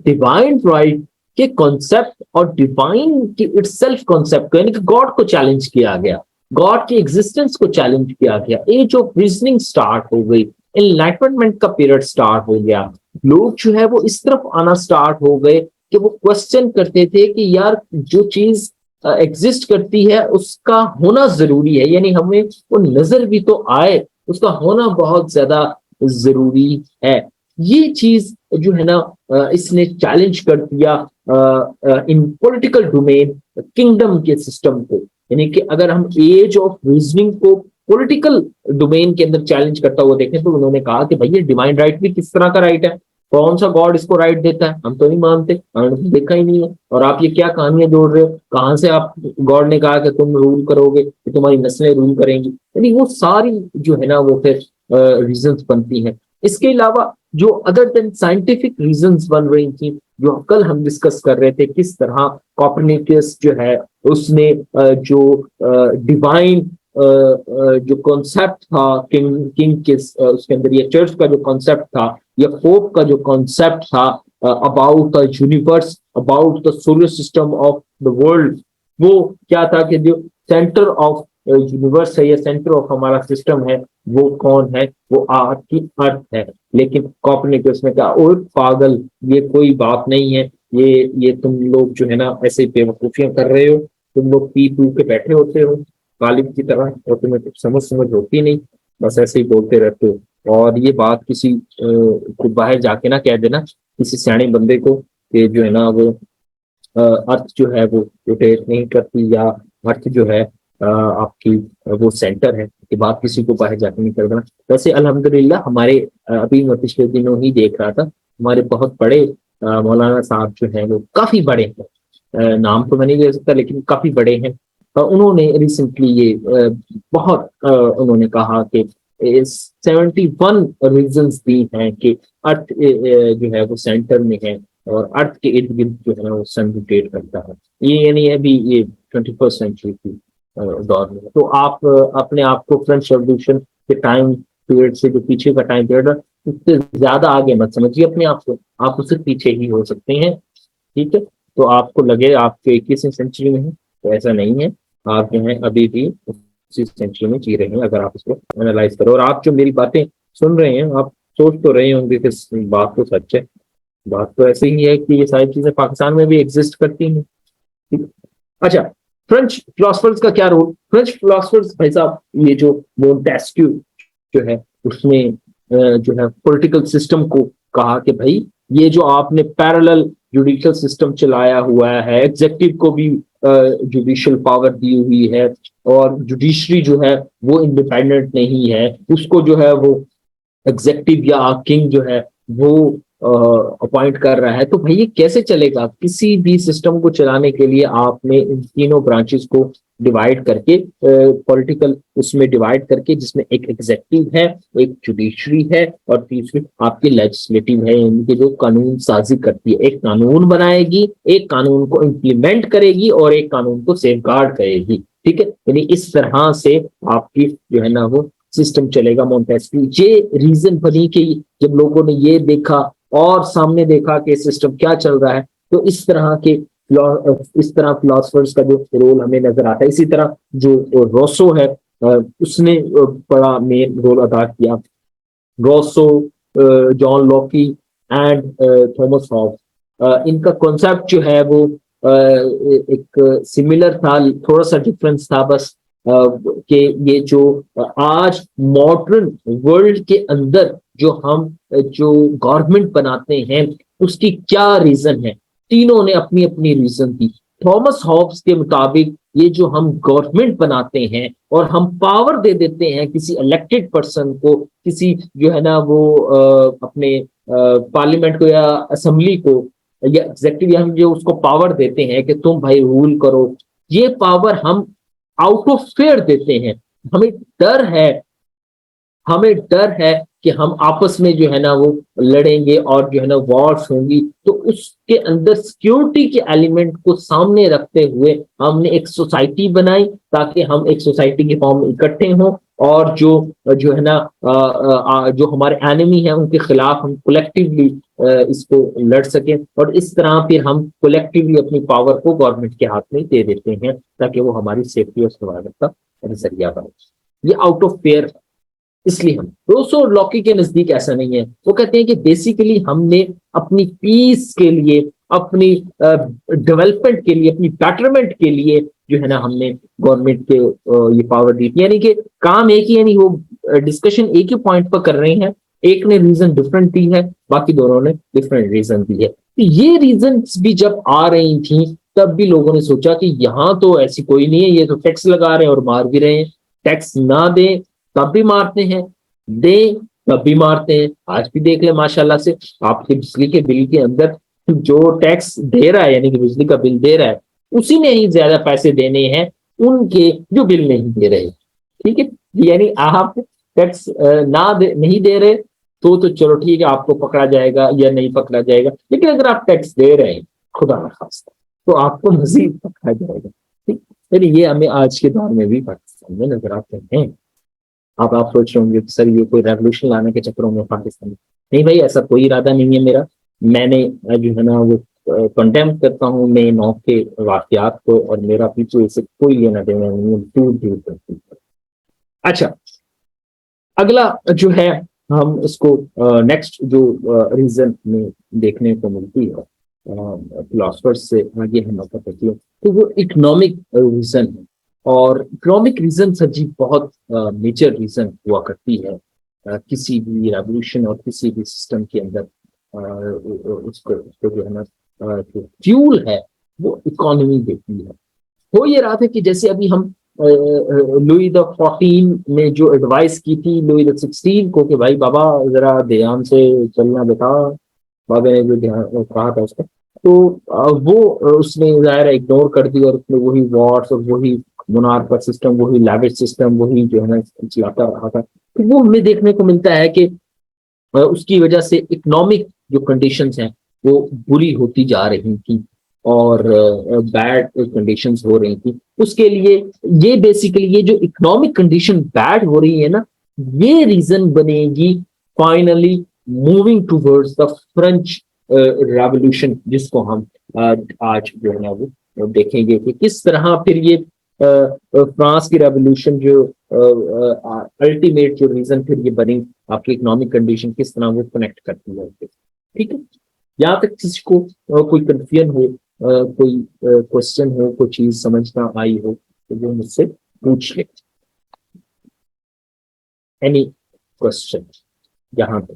डिवाइन राइट के कॉन्सेप्ट और डिवाइन के इटसेल्फ कॉन्सेप्ट को, यानी कि गॉड को चैलेंज किया गया, गॉड की एग्जिस्टेंस को चैलेंज किया गया, एज ऑफ रीजनिंग स्टार्ट हो गई, एनलाइटमेंट का पीरियड स्टार्ट हो गया। लोग जो है वो इस तरफ आना स्टार्ट हो गए कि वो क्वेश्चन करते थे कि यार जो चीज एग्जिस्ट करती है उसका होना जरूरी है, यानी हमें वो नजर भी तो आए, उसका होना बहुत ज्यादा जरूरी है। ये चीज जो है ना इसने चैलेंज कर दिया इन पॉलिटिकल डोमेन किंगडम के सिस्टम को, यानी कि अगर हम एज ऑफ रीजनिंग को पॉलिटिकल डोमेन के अंदर चैलेंज करता हुआ देखें, तो उन्होंने कहा कि भैया डिवाइन राइट भी किस तरह का राइट है, कौन सा गॉड इसको राइट देता है, हम तो नहीं मानते, हमने तो देखा ही नहीं है, और आप ये क्या कहानियां जोड़ रहे हो, कहां से आप गॉड ने कहा कि तुम रूल करोगे, कि तुम्हारी नस्लें रूल करेंगी, यानी वो सारी जो है ना वो फिर रीजंस बनती हैं। इसके अलावा जो अदर देन साइंटिफिक रीजंस बन रही थी, जो कल हम डिस्कस कर रहे थे, किस तरह कॉपरनिकस जो है उसने जो डिवाइन जो कॉन्सेप्ट था किंग के उसके अंदर, ये चर्च का जो कॉन्सेप्ट था, या पोप का जो कॉन्सेप्ट था about the universe, about the solar system of the world, वो क्या था कि जो सेंटर ऑफ यूनिवर्स है या सेंटर ऑफ हमारा सिस्टम है, वो कौन है, वो आपकी अर्थ है। लेकिन कॉपरनिकस ने कहा, ओ पागल, ये कोई बात नहीं है, ये तुम लोग जो है ना ऐसे बेवकूफियां कर रहे हो, तुम लोग पी पू के बैठे होते हो गालिब की तरह, और तुम्हें कुछ समझ होती नहीं, बस ऐसे ही बोलते रहते हो। और ये बात किसी को बाहर जाके ना कह देना, किसी सियाने बंदे को, कि जो है ना वो अर्थ जो है वो रोटेट नहीं करती, या अर्थ जो है आपकी वो सेंटर है, ये बात किसी को बाहर जाके नहीं कर देना। वैसे अल्हम्दुलिल्लाह हमारे अभी मैं पिछले दिनों ही देख रहा था, हमारे बहुत बड़े मौलाना साहब जो हैं वो काफी बड़े हैं, नाम तो मैं नहीं ले सकता लेकिन काफी बड़े हैं, उन्होंने रिसेंटली ये बहुत उन्होंने कहा कि 71 रीजंस दी हैं कि अर्थ जो है वो सेंटर में है, और अर्थ के इर्द गिर्द जो है वो सन रोटेट करता है। ये यानी अभी ये 21st सेंचुरी की दौर में। तो आप अपने आप को फ्रेंच रेवोल्यूशन के टाइम पीरियड से जो पीछे का टाइम पीरियड है उससे ज्यादा आगे मत समझिए अपने आप को, आप उससे पीछे ही हो सकते हैं। ठीक है, तो आपको लगे आपके 21वीं सेंचुरी में है, तो ऐसा नहीं है, आप जो है अभी भी उसी सेंचुरी में जी रहे हैं अगर आप इसको एनालाइज करो। और आप जो मेरी बातें सुन रहे हैं आप सोच तो रहे होंगे कि इस बात तो सच है, बात तो ऐसे ही है कि ये सारी चीजें पाकिस्तान में भी एग्जिस्ट करती हैं। ठीक है? अच्छा, फ्रेंच फिलोसफर्स का क्या रोल? फ्रेंच फिलोसफर्स भाई साहब, ये जो मोंटेस्क्यू जो है उसने जो है पॉलिटिकल सिस्टम को कहा कि भाई ये जो आपने पैरेलल जुडिशियल सिस्टम चलाया हुआ है, एग्जेक्टिव को भी जुडिशियल पावर दी हुई है और जुडिशरी जो है वो इंडिपेंडेंट नहीं है, उसको जो है वो एग्जेक्टिव या किंग जो है वो अपॉइंट कर रहा है, तो भाई ये कैसे चलेगा? किसी भी सिस्टम को चलाने के लिए आपने इन तीनों ब्रांचेस को डिवाइड करके पॉलिटिकल उसमें डिवाइड करके, जिसमें एक एग्जेक्टिव है, एक जुडिशरी है और तीसरी आपकी लेजिस्लेटिव है, इनके जो कानून साजी करती है, एक कानून बनाएगी, एक कानून को इम्प्लीमेंट करेगी और एक कानून को सेफगार्ड करेगी। ठीक है, यानी इस तरह से आपकी जो है ना वो सिस्टम चलेगा मोंटेस्क्यू। ये रीजन बनी कि जब लोगों ने ये देखा और सामने देखा कि सिस्टम क्या चल रहा है, तो इस तरह फिलोसफर्स का जो रोल हमें नजर आता है। इसी तरह जो रोसो है उसने बड़ा मेन रोल अदा किया। Rousseau, John Locke and Thomas Hobbes, इनका कॉन्सेप्ट जो है वो एक सिमिलर था, थोड़ा सा डिफरेंस था बस कि ये जो आज मॉडर्न वर्ल्ड के अंदर जो हम जो गवर्नमेंट बनाते हैं उसकी क्या रीजन है, तीनों ने अपनी अपनी रीजन दी। थॉमस हॉब्स के मुताबिक ये जो हम गवर्नमेंट बनाते हैं और हम पावर दे देते हैं किसी इलेक्टेड पर्सन को, किसी जो है ना वो अपने पार्लियामेंट को या असेंबली को या एग्जेक्टिव, हम जो उसको पावर देते हैं कि तुम भाई रूल करो, ये पावर हम आउट ऑफ फेयर देते हैं। हमें डर है, हमें डर है कि हम आपस में जो है ना वो लड़ेंगे और जो है ना वॉर्स होंगी, तो उसके अंदर सिक्योरिटी के एलिमेंट को सामने रखते हुए हमने एक सोसाइटी बनाई ताकि हम एक सोसाइटी के फॉर्म में इकट्ठे हों और जो है ना जो हमारे एनिमी है उनके खिलाफ हम कलेक्टिवली इसको लड़ सकें और इस तरह फिर हम कलेक्टिवली अपनी पावर को गवर्नमेंट के हाथ में दे देते हैं ताकि वो हमारी सेफ्टी और सर्वाइवल का जरिया बने। ये आउट ऑफ फेयर, इसलिए हम रोसो और लॉकी के नजदीक ऐसा नहीं है। वो कहते हैं कि बेसिकली हमने अपनी पीस के लिए, अपनी डेवलपमेंट के लिए, अपनी बेटरमेंट के लिए जो है ना हमने गवर्नमेंट के ये पावर दी थी। यानी कि काम एक ही, यानी वो डिस्कशन एक ही पॉइंट पर कर रहे हैं, एक ने रीजन डिफरेंट दी है, बाकी दोनों ने डिफरेंट रीजन दी है। तो ये रीजन भी जब आ रही थी तब भी लोगों ने सोचा कि यहाँ तो ऐसी कोई नहीं है, ये तो टैक्स लगा रहे हैं और मार भी रहे हैं, टैक्स ना दें तब भी मारते हैं, दे तब भी मारते हैं। आज भी देख ले माशाल्लाह से आपके बिजली के बिल के अंदर जो टैक्स दे रहा है, यानी कि बिजली का बिल दे रहा है, उसी ने ही ज्यादा पैसे देने हैं उनके जो बिल नहीं दे रहे। ठीक है, यानी आप टैक्स नहीं दे रहे तो चलो ठीक है, आपको पकड़ा जाएगा या नहीं पकड़ा जाएगा, लेकिन अगर आप टैक्स दे रहे हैं खुदा न खास्ता तो आपको मजीद पकड़ा जाएगा। ठीक, यानी ये हमें आज के दौर में भी पाकिस्तान में नजर आते हैं। आप सोच रहे होंगे सर ये कोई रेवोल्यूशन लाने के चक्करों में पाकिस्तान, नहीं भाई, ऐसा कोई इरादा नहीं है मेरा। मैंने जो है ना वो कंडेम करता हूँ मैं 9 के वाकयात को और मेरा पीछे इससे कोई लेना देना नहीं है, दूर दूर। अच्छा, अगला जो है हम इसको नेक्स्ट जो रीजन में देखने को मिलती है फिलोसफर्स से आगे हम बात करते हैं, तो वो इकोनॉमिक रीजन है। और इकोनॉमिक रीजन सर जी बहुत मेजर रीजन हुआ करती है किसी भी रेवोल्यूशन और किसी भी सिस्टम के अंदर। उसको जो है ना जो फ्यूल है वो इकोनॉमी देती है। हो ये रहा था कि जैसे अभी हम लुई द 14 ने जो एडवाइस की थी लुई द 16 को कि भाई बाबा जरा ध्यान से चलना बेटा, बाबा ने जो ध्यान कहा था उसको, तो वो उसने जाहिर इग्नोर कर दी और उसने वही वॉर्स और वही मोनार्क सिस्टम, वही लैविश सिस्टम, वही जो है ना चलाता रहा था। तो वो हमें देखने को मिलता है कि उसकी वजह से इकोनॉमिक जो कंडीशंस हैं वो बुरी होती जा रही थी। और बैड कंडीशंस हो रही थी, उसके लिए ये बेसिकली ये जो इकोनॉमिक कंडीशन बैड हो रही है ना, ये रीजन बनेगी finally moving towards the French revolution, जिसको हम आज जो है ना वो देखेंगे कि किस तरह फिर ये फ्रांस की रेवोल्यूशन जो अल्टीमेट जो रीजन फिर ये बनी, आपकी इकोनॉमिक कंडीशन किस तरह वो कनेक्ट करती है। ठीक है, यहाँ तक किसी को कोई कंफ्यूजन हो, कोई क्वेश्चन हो, कोई चीज समझ ना आई हो, तो वो मुझसे पूछ ले। एनी क्वेश्चन यहाँ पे?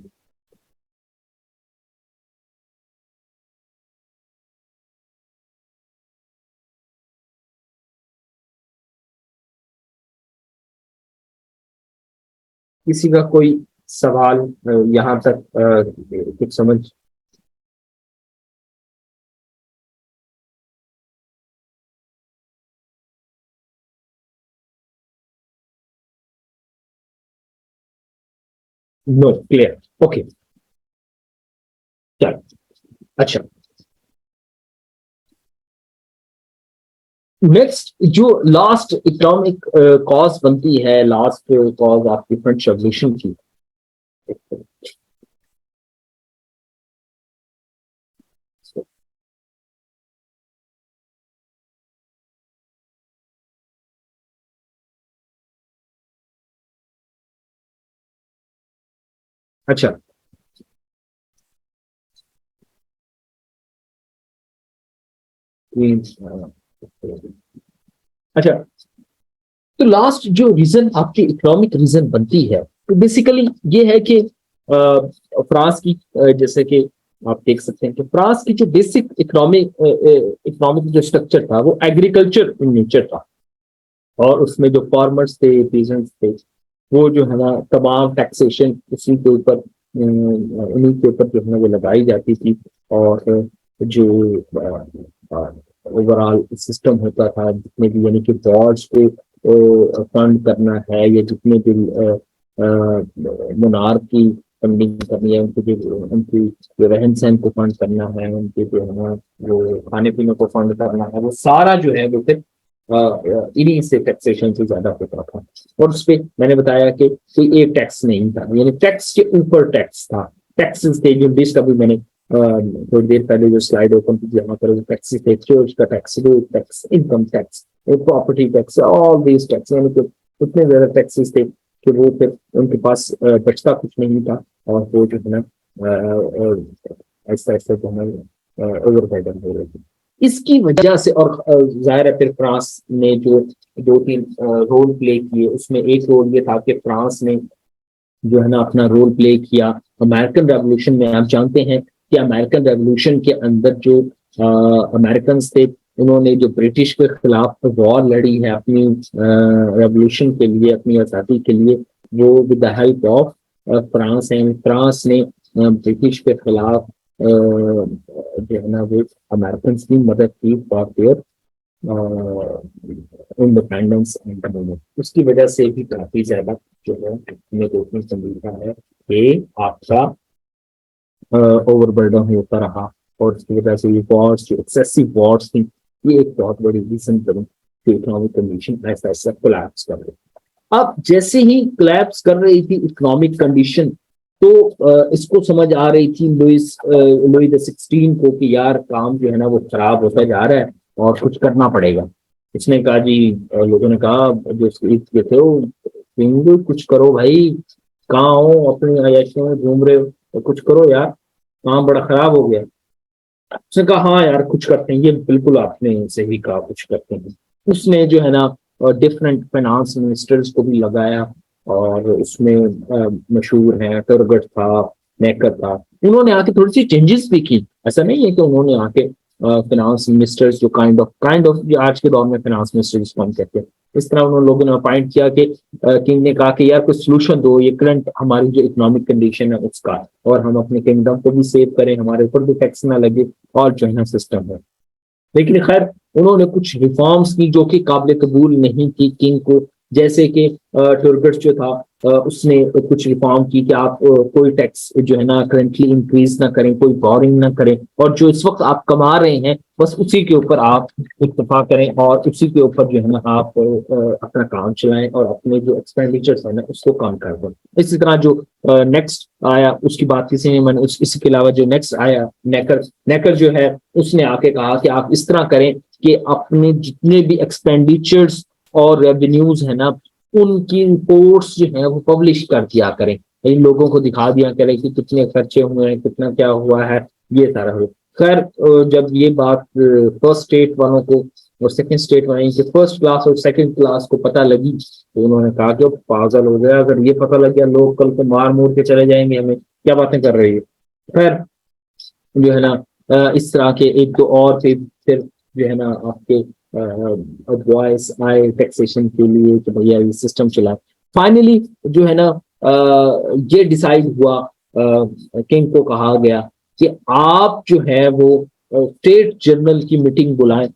किसी का कोई सवाल यहाँ तक कुछ समझ? नो, क्लियर, ओके, चलो। अच्छा, नेक्स्ट जो लास्ट इकोनॉमिक कॉज बनती है, लास्ट कॉज आपकी फ्रेंच रेवोल्यूशन की। अच्छा, अच्छा, तो लास्ट जो रीजन आपकी इकोनॉमिक रीजन बनती है, तो बेसिकली ये है कि फ्रांस की जैसे कि आप देख सकते हैं कि फ्रांस की जो बेसिक इकोनॉमिक जो स्ट्रक्चर था वो एग्रीकल्चर इन नेचर था, और उसमें जो फार्मर्स थे, पीजेंट्स थे, वो जो है ना तमाम टैक्सेशन उसी के ऊपर उन्हीं के ऊपर जो है ना वो लगाई जाती थी। और जो ओवरऑल सिस्टम होता था, जितने भी यानी कि वॉर्स को फंड करना है, या जितने भी मुनार की फंडिंग करनी है, उनकी जो रहन सहन को फंड करना है, उनके जो है ना वो खाने पीने को फंड करना है, वो सारा जो है वो फिर इन्हीं से टैक्सेशन से ज्यादा होता था। और उस पर मैंने बताया कि कोई एक टैक्स नहीं था, यानी टैक्स के ऊपर टैक्स था। टैक्सेस थे जो देश का भी मैंने थोड़ी देर पहले जो स्लाइड ओपन की, जहाँ पर टैक्सेस थे, चर्च का tax, road tax, income tax, property tax, all these tax, यानी कि उतने ज्यादा टैक्सेस थे कि वो फिर उनके पास बचता कुछ नहीं था, और वो जो है ना ऐसा ऐसा जो है ओवर बर्डन हो रहे थे। इसकी वजह से, और जाहिर है फिर फ्रांस ने जो दो तीन रोल प्ले किए, उसमें एक रोल ये था कि फ्रांस ने जो है ना अपना रोल प्ले किया अमेरिकन रेवोल्यूशन में। आप जानते हैं कि अमेरिकन रेवोल्यूशन के अंदर जो अमेरिकन थे, उन्होंने जो ब्रिटिश के खिलाफ वॉर लड़ी है अपनी रेवोल्यूशन के लिए, अपनी आज़ादी के लिए, वो with the help of France and France ने ब्रिटिश के खिलाफ जो है ना वो अमेरिकन की मदद की for their independence and movement. उसकी वजह से भी काफी ज्यादा जो है हमें देखने को मिलता है कि आपका ओवरबर्डन होता रहा, और उसकी वजह से ये वॉर्स, जो एक्सेसिव वॉर्स थी, ये एक बहुत बड़ी रीजन बनी कि इकोनॉमिक कंडीशन ऐसा ऐसा कोलैप्स कर रही। अब जैसे ही कोलैप्स कर रही थी इकोनॉमिक कंडीशन, तो इसको समझ आ रही थी लुई द 16 को कि यार काम जो है ना वो खराब होता जा रहा है और कुछ करना पड़ेगा। इसने कहा जी, लोगों ने कहा जो थे कुछ करो भाई, कहाँ हो, अपनी अय्याशियों में घूम रहे हो, तो कुछ करो यार, काम बड़ा खराब हो गया। उसने कहा हाँ यार कुछ करते हैं, ये बिल्कुल आपने सही कहा, कुछ करते हैं। उसने जो है ना डिफरेंट फाइनेंस मिनिस्टर्स को भी लगाया, और उसमें मशहूर है टर्गट था, नेकर था। उन्होंने आके थोड़ी सी चेंजेस भी की। ऐसा नहीं है कि उन्होंने आके फाइनेंस मिनिस्टर्स जो काइंड ऑफ जो आज के दौर में फाइनेंस मिनिस्टर जिसको हम कहते हैं, इस तरह उन लोगों ने अपॉइंट किया कि किंग ने कहा कि यार कोई सोल्यूशन दो ये करंट हमारी जो इकोनॉमिक कंडीशन है उसका, और हम अपने किंगडम को भी सेव करें, हमारे ऊपर भी टैक्स ना लगे, और जो है ना सिस्टम है। लेकिन खैर उन्होंने कुछ रिफॉर्म्स की जो कि काबिल कबूल नहीं थी किंग को, जैसे कि टुरगट जो था उसने कुछ रिफॉर्म की कि आप कोई टैक्स जो है ना करंटली इंक्रीज ना करें, कोई बोरिंग ना करें, और जो इस वक्त आप कमा रहे हैं बस उसी के ऊपर आप इत्तेफा करें और उसी के ऊपर जो है ना आप अपना काम चलाएं और अपने जो एक्सपेंडिचर्स है ना उसको कम कर दें। इसी तरह जो नेक्स्ट आया उसकी बात किसी ने मैंने इसके अलावा जो नेक्स्ट आया नेकर नेकर जो है उसने आके कहा कि आप इस तरह करें कि अपने जितने भी एक्सपेंडिचर्स और रेवेन्यूज है ना उनकी रिपोर्ट्स जो है वो पब्लिश कर दिया करें, इन लोगों को दिखा दिया करें कि कितने खर्चे हुए हैं, कितना क्या हुआ है, ये सारा हो। खैर जब ये बात फर्स्ट स्टेट वालों को और सेकंड स्टेट वाले के फर्स्ट क्लास और सेकंड क्लास को पता लगी तो उन्होंने कहा कि पागल हो गया, अगर ये पता लग गया लोग कल को मार मोड़ के चले जाएंगे, हमें क्या बातें कर रही है। खैर जो है ना इस तरह के एक दो और फिर जो है ना आपके वॉइस आए टैक्सेशन के लिए कि भैया ये सिस्टम चलाए। फाइनली जो है ना ये डिसाइड हुआ, किंग को कहा गया कि आप जो है वो स्टेट जर्नल की मीटिंग बुलाएं।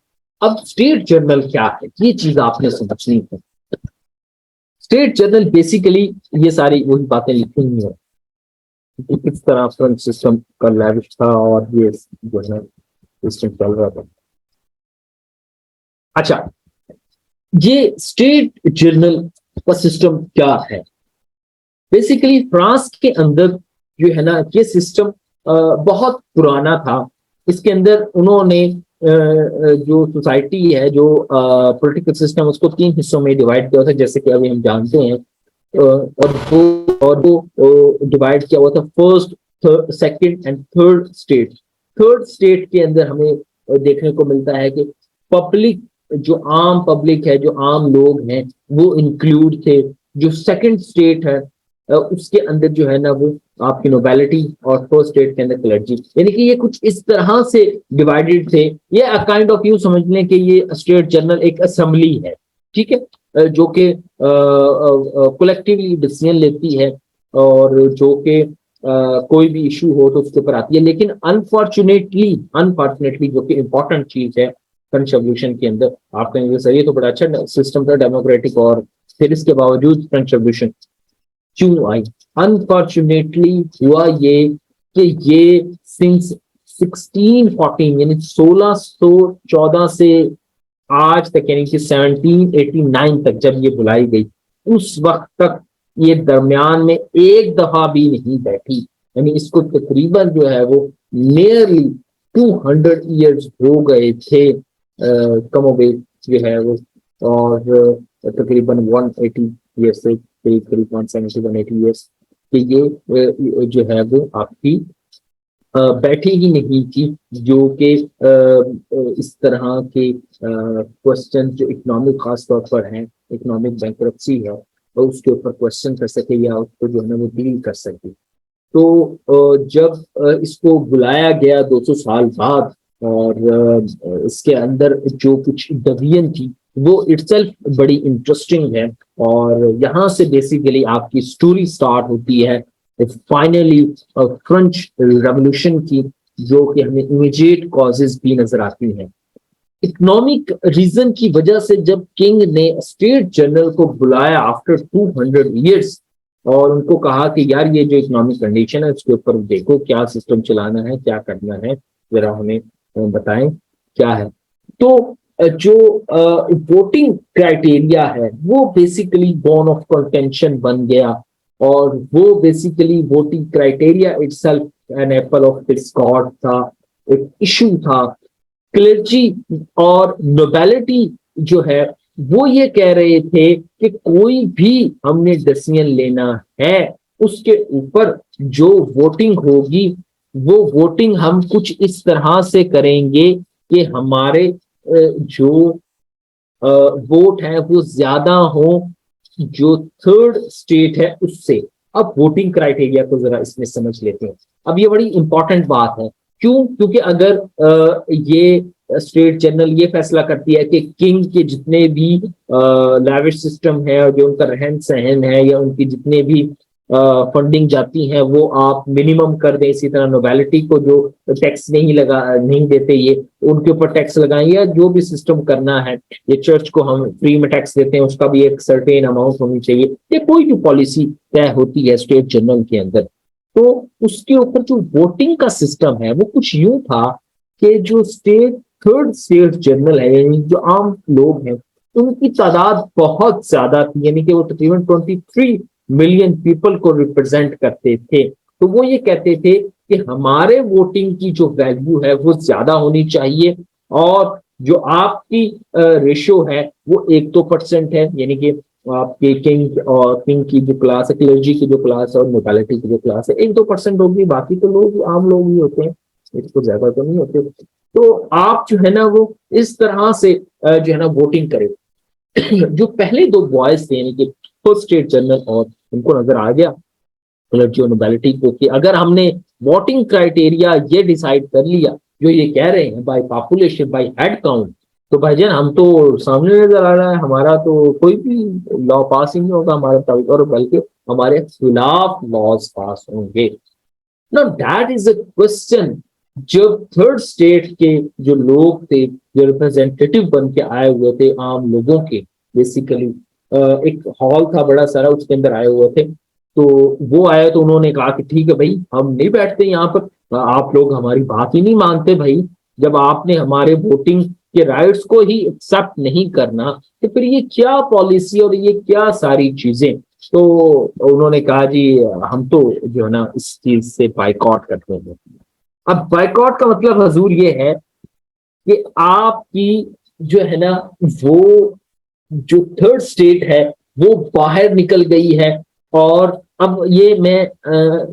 अब स्टेट जर्नल क्या है ये चीज आपने समझनी है। स्टेट जर्नल बेसिकली ये सारी वही बातें लिखी हुई है कि किस तरह फ्रंट सिस्टम का लैविश था और ये जो है सिस्टम चल रहा था। अच्छा, ये स्टेट जर्नल का सिस्टम क्या है? बेसिकली फ्रांस के अंदर जो है ना ये सिस्टम बहुत पुराना था। इसके अंदर उन्होंने जो सोसाइटी है जो पॉलिटिकल सिस्टम उसको 3 हिस्सों में डिवाइड किया था, जैसे कि अभी हम जानते हैं। और वो डिवाइड किया हुआ था first, second and third state. Third state के अंदर हमें देखने को मिलता है कि पब्लिक, जो आम पब्लिक है, जो आम लोग हैं वो इंक्लूड थे। जो सेकंड स्टेट है उसके अंदर जो है ना वो आपकी नोबेलिटी, और फर्स्ट स्टेट के अंदर क्लर्जी, यानी कि ये कुछ इस तरह से डिवाइडेड थे। ये काइंड ऑफ यूं समझ लें कि ये स्टेट जर्नल एक असेंबली है, ठीक है, जो कि कलेक्टिवली डिसीजन लेती है और जो कि कोई भी इशू हो तो उसके ऊपर आती है। लेकिन अनफॉर्चुनेटली जो कि इंपॉर्टेंट चीज है फ्रेंच रेवोल्यूशन के अंदर, आप कहेंगे सर ये तो बड़ा अच्छा सिस्टम था डेमोक्रेटिक, और फिर इसके बावजूद फ्रेंच रेवोल्यूशन क्यों आई? अनफॉर्चुनेटली हुआ ये कि ये सिंस 1614 यानी 1614 से आज तक यानी कि 1789 तक जब ये बुलाई गई उस वक्त तक ये दरमियान में एक दफा भी नहीं बैठी। यानी इसको तकरीबन जो है वो नियरली 200 ईयर्स हो गए थे कमोबेश जो है वो, और तकरीबन 180 ईयर्स से करीब 170 180 ईयर्स कि ये जो है वो आपकी बैठी ही नहीं थी। जो कि इस तरह के क्वेश्चन जो इकोनॉमिक खास तौर पर हैं, इकोनॉमिक बैंकरप्सी है और उसके ऊपर क्वेश्चन कर सके या उसको जो है ना वो डील कर सके। तो जब इसको बुलाया गया 200 साल बाद, और इसके अंदर जो कुछ डिवीजन थी वो इटसेल्फ बड़ी इंटरेस्टिंग है, और यहाँ से बेसिकली आपकी स्टोरी स्टार्ट होती है फाइनली फ्रेंच रेवोल्यूशन की, जो कि हमें इमीडिएट कॉजेज भी नजर आती हैं। इकोनॉमिक रीजन की वजह से जब किंग ने स्टेट जनरल को बुलाया आफ्टर 200 ईयर्स और उनको कहा कि यार ये जो इकोनॉमिक कंडीशन है उसके ऊपर देखो क्या सिस्टम चलाना है, क्या करना है, जरा हमें बताएं क्या है। तो जो वोटिंग क्राइटेरिया है वो बेसिकली बोन ऑफ कंटेंशन बन गया, और वो basically voting criteria itself an apple of discord था, एक इशू था। क्लर्जी और नोबेलिटी जो है वो ये कह रहे थे कि कोई भी हमने डिसीजन लेना है उसके ऊपर जो वोटिंग होगी वो वोटिंग हम कुछ इस तरह से करेंगे कि हमारे जो वोट है वो ज्यादा हो जो थर्ड स्टेट है उससे। अब वोटिंग क्राइटेरिया को जरा इसमें समझ लेते हैं। अब ये बड़ी इंपॉर्टेंट बात है, क्यों? क्योंकि अगर ये स्टेट जनरल ये फैसला करती है कि किंग के जितने भी लैविश सिस्टम है और जो उनका रहन सहन है या उनकी जितने भी फंडिंग जाती है वो आप मिनिमम कर दें। इसी तरह नोवेलिटी को जो टैक्स नहीं देते ये, उनके ऊपर टैक्स लगाएं, या जो भी सिस्टम करना है, ये चर्च को हम फ्री में टैक्स देते हैं उसका भी एक सर्टेन अमाउंट होनी चाहिए। ये कोई भी पॉलिसी तय होती है स्टेट जनरल के अंदर, तो उसके ऊपर जो वोटिंग का सिस्टम है वो कुछ यूं था कि जो थर्ड स्टेट जनरल है, यानी जो आम लोग हैं, उनकी तादाद बहुत ज्यादा थी, यानी कि वो तकरीबन 23 मिलियन पीपल को रिप्रेजेंट करते थे। तो वो ये कहते थे कि हमारे वोटिंग की जो वैल्यू है वो ज्यादा होनी चाहिए, और जो आपकी रेशियो है वो 1-2% है, यानी कि आपके किंग की जो क्लास है, क्लर्जी की जो क्लास है और नोबिलिटी की जो क्लास है, 1-2% होगी, बाकी तो लोग आम लोग ही होते हैं, इसको ज्यादा तो नहीं होते। तो आप जो है ना वो इस तरह से जो है ना वोटिंग करें। जो पहले दो बॉयज थे, यानी कि फर्स्ट स्टेट जनरल, और उनको नजर आ गया क्लर्जी और नोबिलिटी को कि अगर हमने वोटिंग क्राइटेरिया ये डिसाइड कर लिया जो ये कह रहे हैं by population bye head count, तो भाईजान हम तो सामने नजर आ रहा है, हमारा तो कोई भी लॉ पास ही नहीं होगा हमारे मुताबिक, और बल्कि हमारे खिलाफ लॉज पास होंगे। Now that is a question। जब थर्ड स्टेट के जो लोग थे, जो रिप्रेजेंटेटिव बन के आए हुए थे आम लोगों के, बेसिकली एक हॉल था बड़ा सारा, उसके अंदर आए हुए थे, तो वो आए तो उन्होंने कहा कि ठीक है भाई, हम नहीं बैठते यहाँ पर, आप लोग हमारी बात ही नहीं मानते भाई, जब आपने हमारे वोटिंग के राइट्स को ही एक्सेप्ट नहीं करना, तो फिर ये क्या पॉलिसी और ये क्या सारी चीजें। तो उन्होंने कहा जी हम तो जो है ना इस चीज से बाइकआउट करते हैं। अब बाइकआउट का मतलब हजूर ये है कि आपकी जो है ना वो जो थर्ड स्टेट है वो बाहर निकल गई है। और अब ये मैं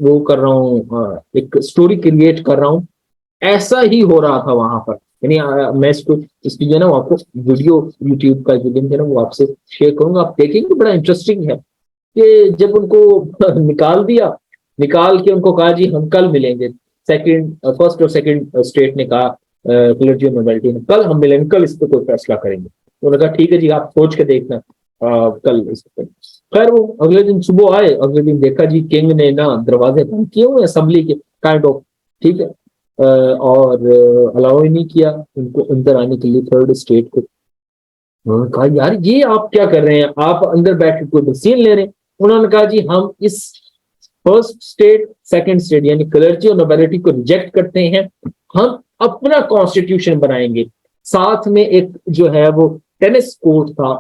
वो कर रहा हूँ, एक स्टोरी क्रिएट कर रहा हूँ, ऐसा ही हो रहा था वहां पर। यानी मैं इसकी जो है ना वो आपको वीडियो यूट्यूब का जो लिंक है ना वो आपसे शेयर करूंगा, आप देखेंगे, बड़ा इंटरेस्टिंग है कि जब उनको निकाल दिया, निकाल के उनको कहा जी हम कल मिलेंगे, फर्स्ट और सेकंड स्टेट ने कहा, क्लर्जी नोबिलिटी ने, कल हम मिलेंगे, कल इस पर कोई फैसला करेंगे। उन्होंने कहा ठीक है जी आप सोच के देखना, कल इस पर। खैर वो अगले दिन सुबह आए, अगले दिन देखा जी किंग ने ना दरवाजे बंद किए हुए असेंबली के, काइंड ऑफ, ठीक है, और अलाउ ही नहीं किया उनको अंदर आने के लिए थर्ड स्टेट को। उन्होंने कहा यार ये आप क्या कर रहे हैं, आप अंदर बैठ के कोई वैक्सीन ले रहे हैं। उन्होंने कहा जी हम इस फर्स्ट स्टेट सेकंड स्टेट यानी क्लर्जी और नोबिलिटी को रिजेक्ट करते हैं, हम अपना कॉन्स्टिट्यूशन बनाएंगे। साथ में एक जो है वो टेनिस कोर्ट था,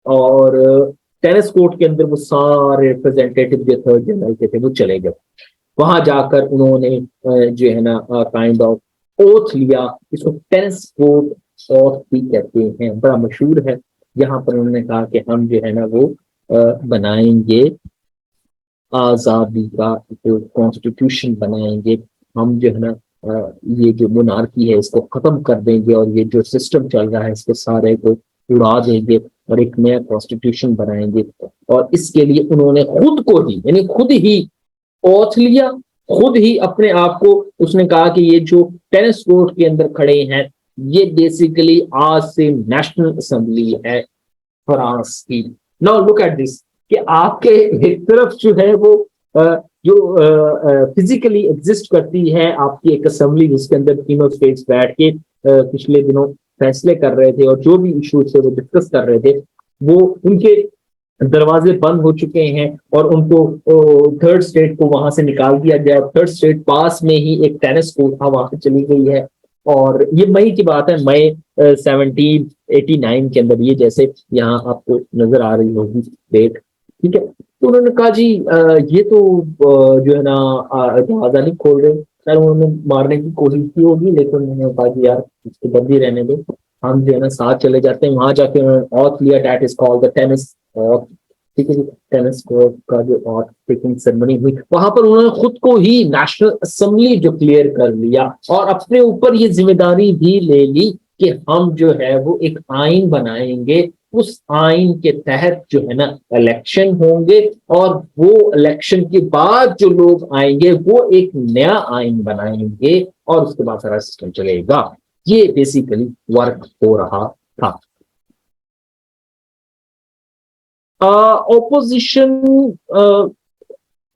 और टेनिस कोर्ट के अंदर वो सारे रिप्रेजेंटेटिव जो थर्ड जनरल के थे वो चले गए। वहां जाकर उन्होंने जो है ना काइंड ऑफ ओथ लिया, इसको टेनिस कोर्ट ओथ भी कहते हैं, बड़ा मशहूर है। यहाँ पर उन्होंने कहा कि हम जो है ना वो बनाएंगे आजादी का जो कॉन्स्टिट्यूशन बनाएंगे, हम जो है ना ये जो मोनार्की है इसको खत्म कर देंगे, और ये जो सिस्टम चल रहा है इसके सारे को उड़ा देंगे और एक नया कॉन्स्टिट्यूशन बनाएंगे। और इसके लिए उन्होंने खुद को ही यानी खुद ही ओथ लिया, खुद ही अपने आप को, उसने कहा कि ये जो टेनिस कोर्ट के अंदर खड़े हैं ये बेसिकली आज से नेशनल असेंबली है फ्रांस की। नाउ लुक एट दिस कि आपके एक तरफ जो है वो जो फिजिकली एग्जिस्ट करती है आपकी एक असेंबली, जिसके अंदर तीनों स्टेट्स बैठ के पिछले दिनों फैसले कर रहे थे और जो भी इश्यूज थे वो डिस्कस कर रहे थे, वो उनके दरवाजे बंद हो चुके हैं और उनको थर्ड स्टेट को वहां से निकाल दिया गया। थर्ड स्टेट पास में ही एक टेनिस कोर्ट था, वहां पे चली गई है। और ये मई की बात है, मई 1789 के अंदर, ये जैसे यहाँ आपको नजर आ रही होगी डेट, ठीक है। तो उन्होंने कहा जी ये तो जो है ना दरवाजा नहीं खोल रहे। खैर उन्होंने मारने की कोशिश की होगी, लेकिन उन्होंने कहा कि यार इसको बंद ही रहने दो, हम जो है ना साथ चले जाते हैं। वहां जाके उन्होंने ऑथ लिया, that is called the tennis auth, ठीक है। टेनिस कोर्ट का जो ऑथ टेकिंग सेरेमनी हुई वहां पर उन्होंने खुद को ही नेशनल असेंबली जो क्लियर कर लिया और अपने ऊपर ये जिम्मेदारी भी ले ली कि हम जो है वो एक आइन बनाएंगे, उस आइन के तहत जो है ना इलेक्शन होंगे, और वो इलेक्शन के बाद जो लोग आएंगे वो एक नया आइन बनाएंगे और उसके बाद सारा सिस्टम चलेगा। ये बेसिकली वर्क हो रहा था। ऑपोजिशन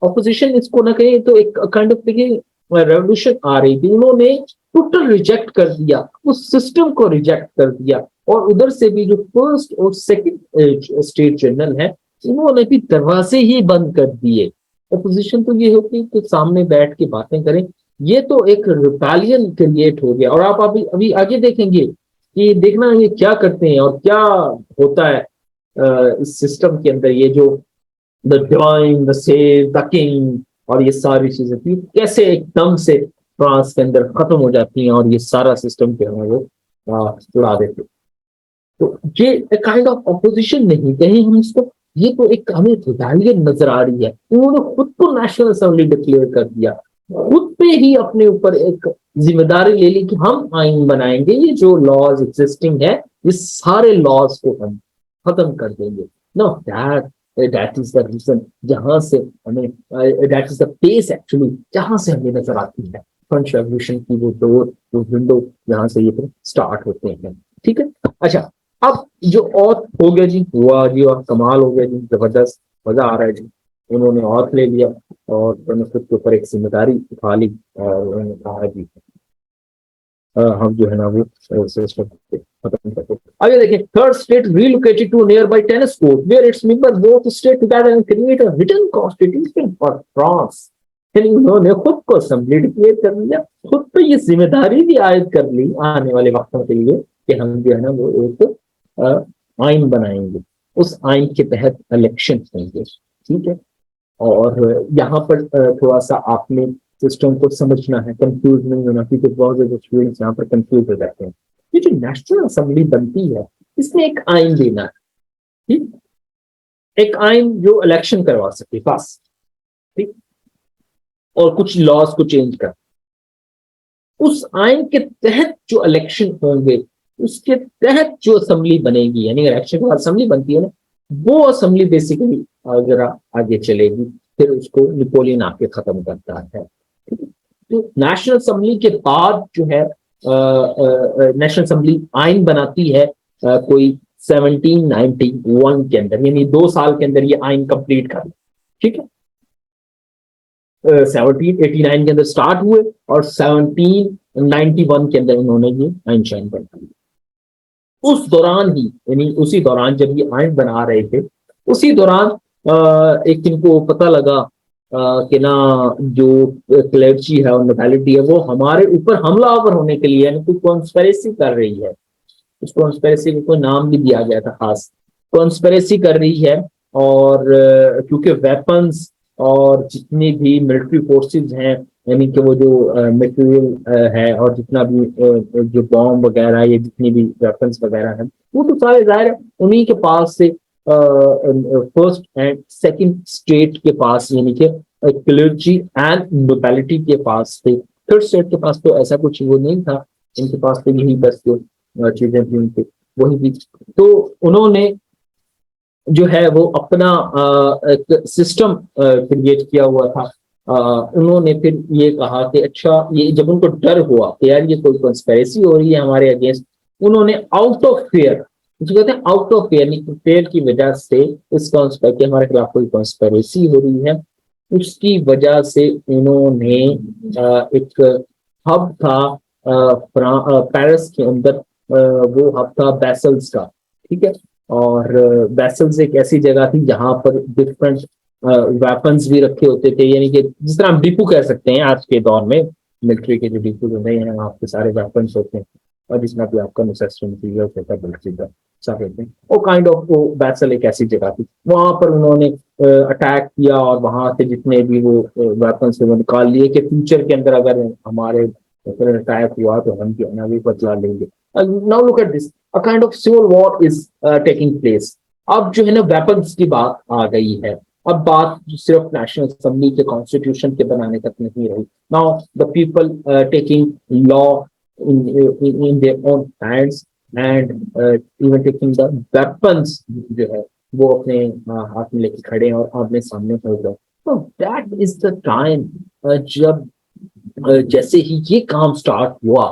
ऑपोजिशन इसको ना कहें तो एक काइंड ऑफ देखिए रेवोल्यूशन आ रही थी, उन्होंने टोटल रिजेक्ट कर दिया, उस सिस्टम को रिजेक्ट कर दिया। और उधर से भी जो फर्स्ट और सेकंड स्टेट जनरल है, उन्होंने भी दरवाजे ही बंद कर दिए। ऑपोजिशन तो ये होती है कि सामने बैठ के बातें करें, ये तो एक रिपेलियन क्रिएट हो गया। और आप अभी अभी आगे देखेंगे कि देखना ये क्या करते हैं और क्या होता है इस सिस्टम के अंदर, ये जो the divine, the save, the king और ये सारी चीजें थी, कैसे एकदम से फ्रांस के अंदर खत्म हो जाती हैं और ये सारा सिस्टम जो है वो उड़ा देते। तो ये काइंड ऑफ ऑपोजिशन नहीं कहें हम इसको, ये तो एक हमें रिबेलियन नजर आ रही है। उन्होंने खुद को नेशनल असेंबली डिक्लेयर कर दिया, खुद पे ही अपने ऊपर एक जिम्मेदारी ले ली कि हम आइन बनाएंगे, ये जो लॉज एग्जिस्टिंग है ये सारे लॉज को हम खत्म कर देंगे। No that is the reason जहां से हमें, that is the place actually जहां से हमें नजर आती है फ्रेंच रेवोल्यूशन की वो डोर, वो विंडो जहां से ये फिर स्टार्ट होते हैं। ठीक है, अच्छा अब जो और हो गया जी, हुआ जी और कमाल हो गया जी, जबरदस्त मजा आ रहा है जी। उन्होंने औथ ले लिया और उन्होंने खुद के ऊपर एक जिम्मेदारी उठा ली और उन्होंने कहा जी हम जो है ना वो सिस्टम खत्म करते। आगे देखिए, third state relocated to nearby tennis court where its members both stay together and create a written constitution for France। यानी उन्होंने खुद को असेंबली डिक्लेयर कर लिया, खुद पे ये जिम्मेदारी भी आयद कर ली आने वाले वक्तों के लिए कि हम जो है ना वो एक आइन बनाएंगे, उस आइन के तहत इलेक्शन होंगे। ठीक है, और यहाँ पर थोड़ा सा आपने सिस्टम को समझना है, कंफ्यूज नहीं होना, क्योंकि बहुत ज्यादा स्टूडेंट्स यहाँ पर कंफ्यूज हो जाते हैं। ये जो नेशनल असेंबली बनती है इसमें एक आइन देना है, ठीक, एक आइन जो इलेक्शन करवा सके बस, ठीक, और कुछ लॉज को चेंज कर, उस आइन के तहत जो इलेक्शन होंगे उसके तहत जो असेंबली बनेगी, यानी इलेक्शन के बाद असेंबली बनती है ना, वो असेंबली बेसिकली जरा आगे चलेगी, फिर उसको नेपोलियन आके खत्म करता है। तो नेशनल असेंबली के बाद जो है नेशनल असेंबली आइन बनाती है कोई 1791 के अंदर, यानी 2 साल के अंदर ये आइन कंप्लीट कर, ठीक है। 1789 के अंदर स्टार्ट हुए और 1791 के अंदर उन्होंने ये आइन शाइन बना दिया। उस दौरान ही, यानी उसी दौरान जब ये आइन बना रहे थे, उसी दौरान एक इनको पता लगा कि ना जो क्लर्जी है और नोबिलिटी है वो हमारे ऊपर हमलावर होने के लिए यानी कोई कॉन्स्पिरेसी कर रही है। उस कॉन्स्पिरेसी को कोई नाम भी दिया गया था खास, कॉन्स्पिरेसी कर रही है। और क्योंकि वेपन्स और जितनी भी मिलिट्री फोर्सेस हैं, यानी कि वो जो मटेरियल है और जितना भी जो बॉम्ब वगैरह या जितनी भी वेपन्स वगैरह हैं, वो तो सारे जाहिर उन्हीं के पास से फर्स्ट एंड सेकंड स्टेट के पास, यानी कि क्लर्जी एंड नोबिलिटी के पास थे। थर्ड स्टेट के पास तो ऐसा कुछ वो नहीं था, इनके पास तो यही बस जो चीजें थी उनके वही थी। तो उन्होंने जो है वो अपना एक सिस्टम क्रिएट किया हुआ था। उन्होंने फिर ये कहा कि अच्छा, ये जब उनको डर हुआ कि यार ये कोई कॉन्स्पिरेसी हो रही है हमारे अगेंस्ट, उन्होंने आउट ऑफ फेयर, कहते हैं आउट ऑफ फेयर, यानी फेयर की वजह से इस कॉन्स्पिरेसी हमारे खिलाफ कोई कॉन्स्पिरेसी हो रही है, उसकी वजह से उन्होंने एक हब था पेरिस के अंदर, वो हब था बैसल्स का, ठीक है। और बैसल्स एक ऐसी जगह थी जहां पर डिफरेंट वेपन्स भी रखे होते थे, यानी कि जिस तरह हम डिपो कह सकते हैं आज के दौर में, मिलिट्री के जो डिपो होते हैं वहाँ पे सारे वेपन्स होते हैं और जितना भी आपका नेसेसरी मटीरियल होता है मिलिट्री का सब होते हैं। वो काइंड ऑफ वो बैसल एक ऐसी जगह थी, वहां पर उन्होंने अटैक किया और वहां से जितने भी वो वेपन्स थे वो निकाल लिए कि फ्यूचर के अंदर अगर हमारे अटैक हुआ तो हम क्या ना भी बदला लेंगे। Now look at this, a kind of civil war is taking place. अब जो है ना वेपन्स की बात आ गई है, अब बात सिर्फ नेशनल असेंबली के कॉन्स्टिट्यूशन के बनाने तक नहीं रही। Now the people taking law in their own hands and even taking the weapons जो है वो अपने हाथ में लेके खड़े हैं और आमने सामने हो गए। तो दैट इज द टाइम जब जैसे ही ये काम स्टार्ट हुआ,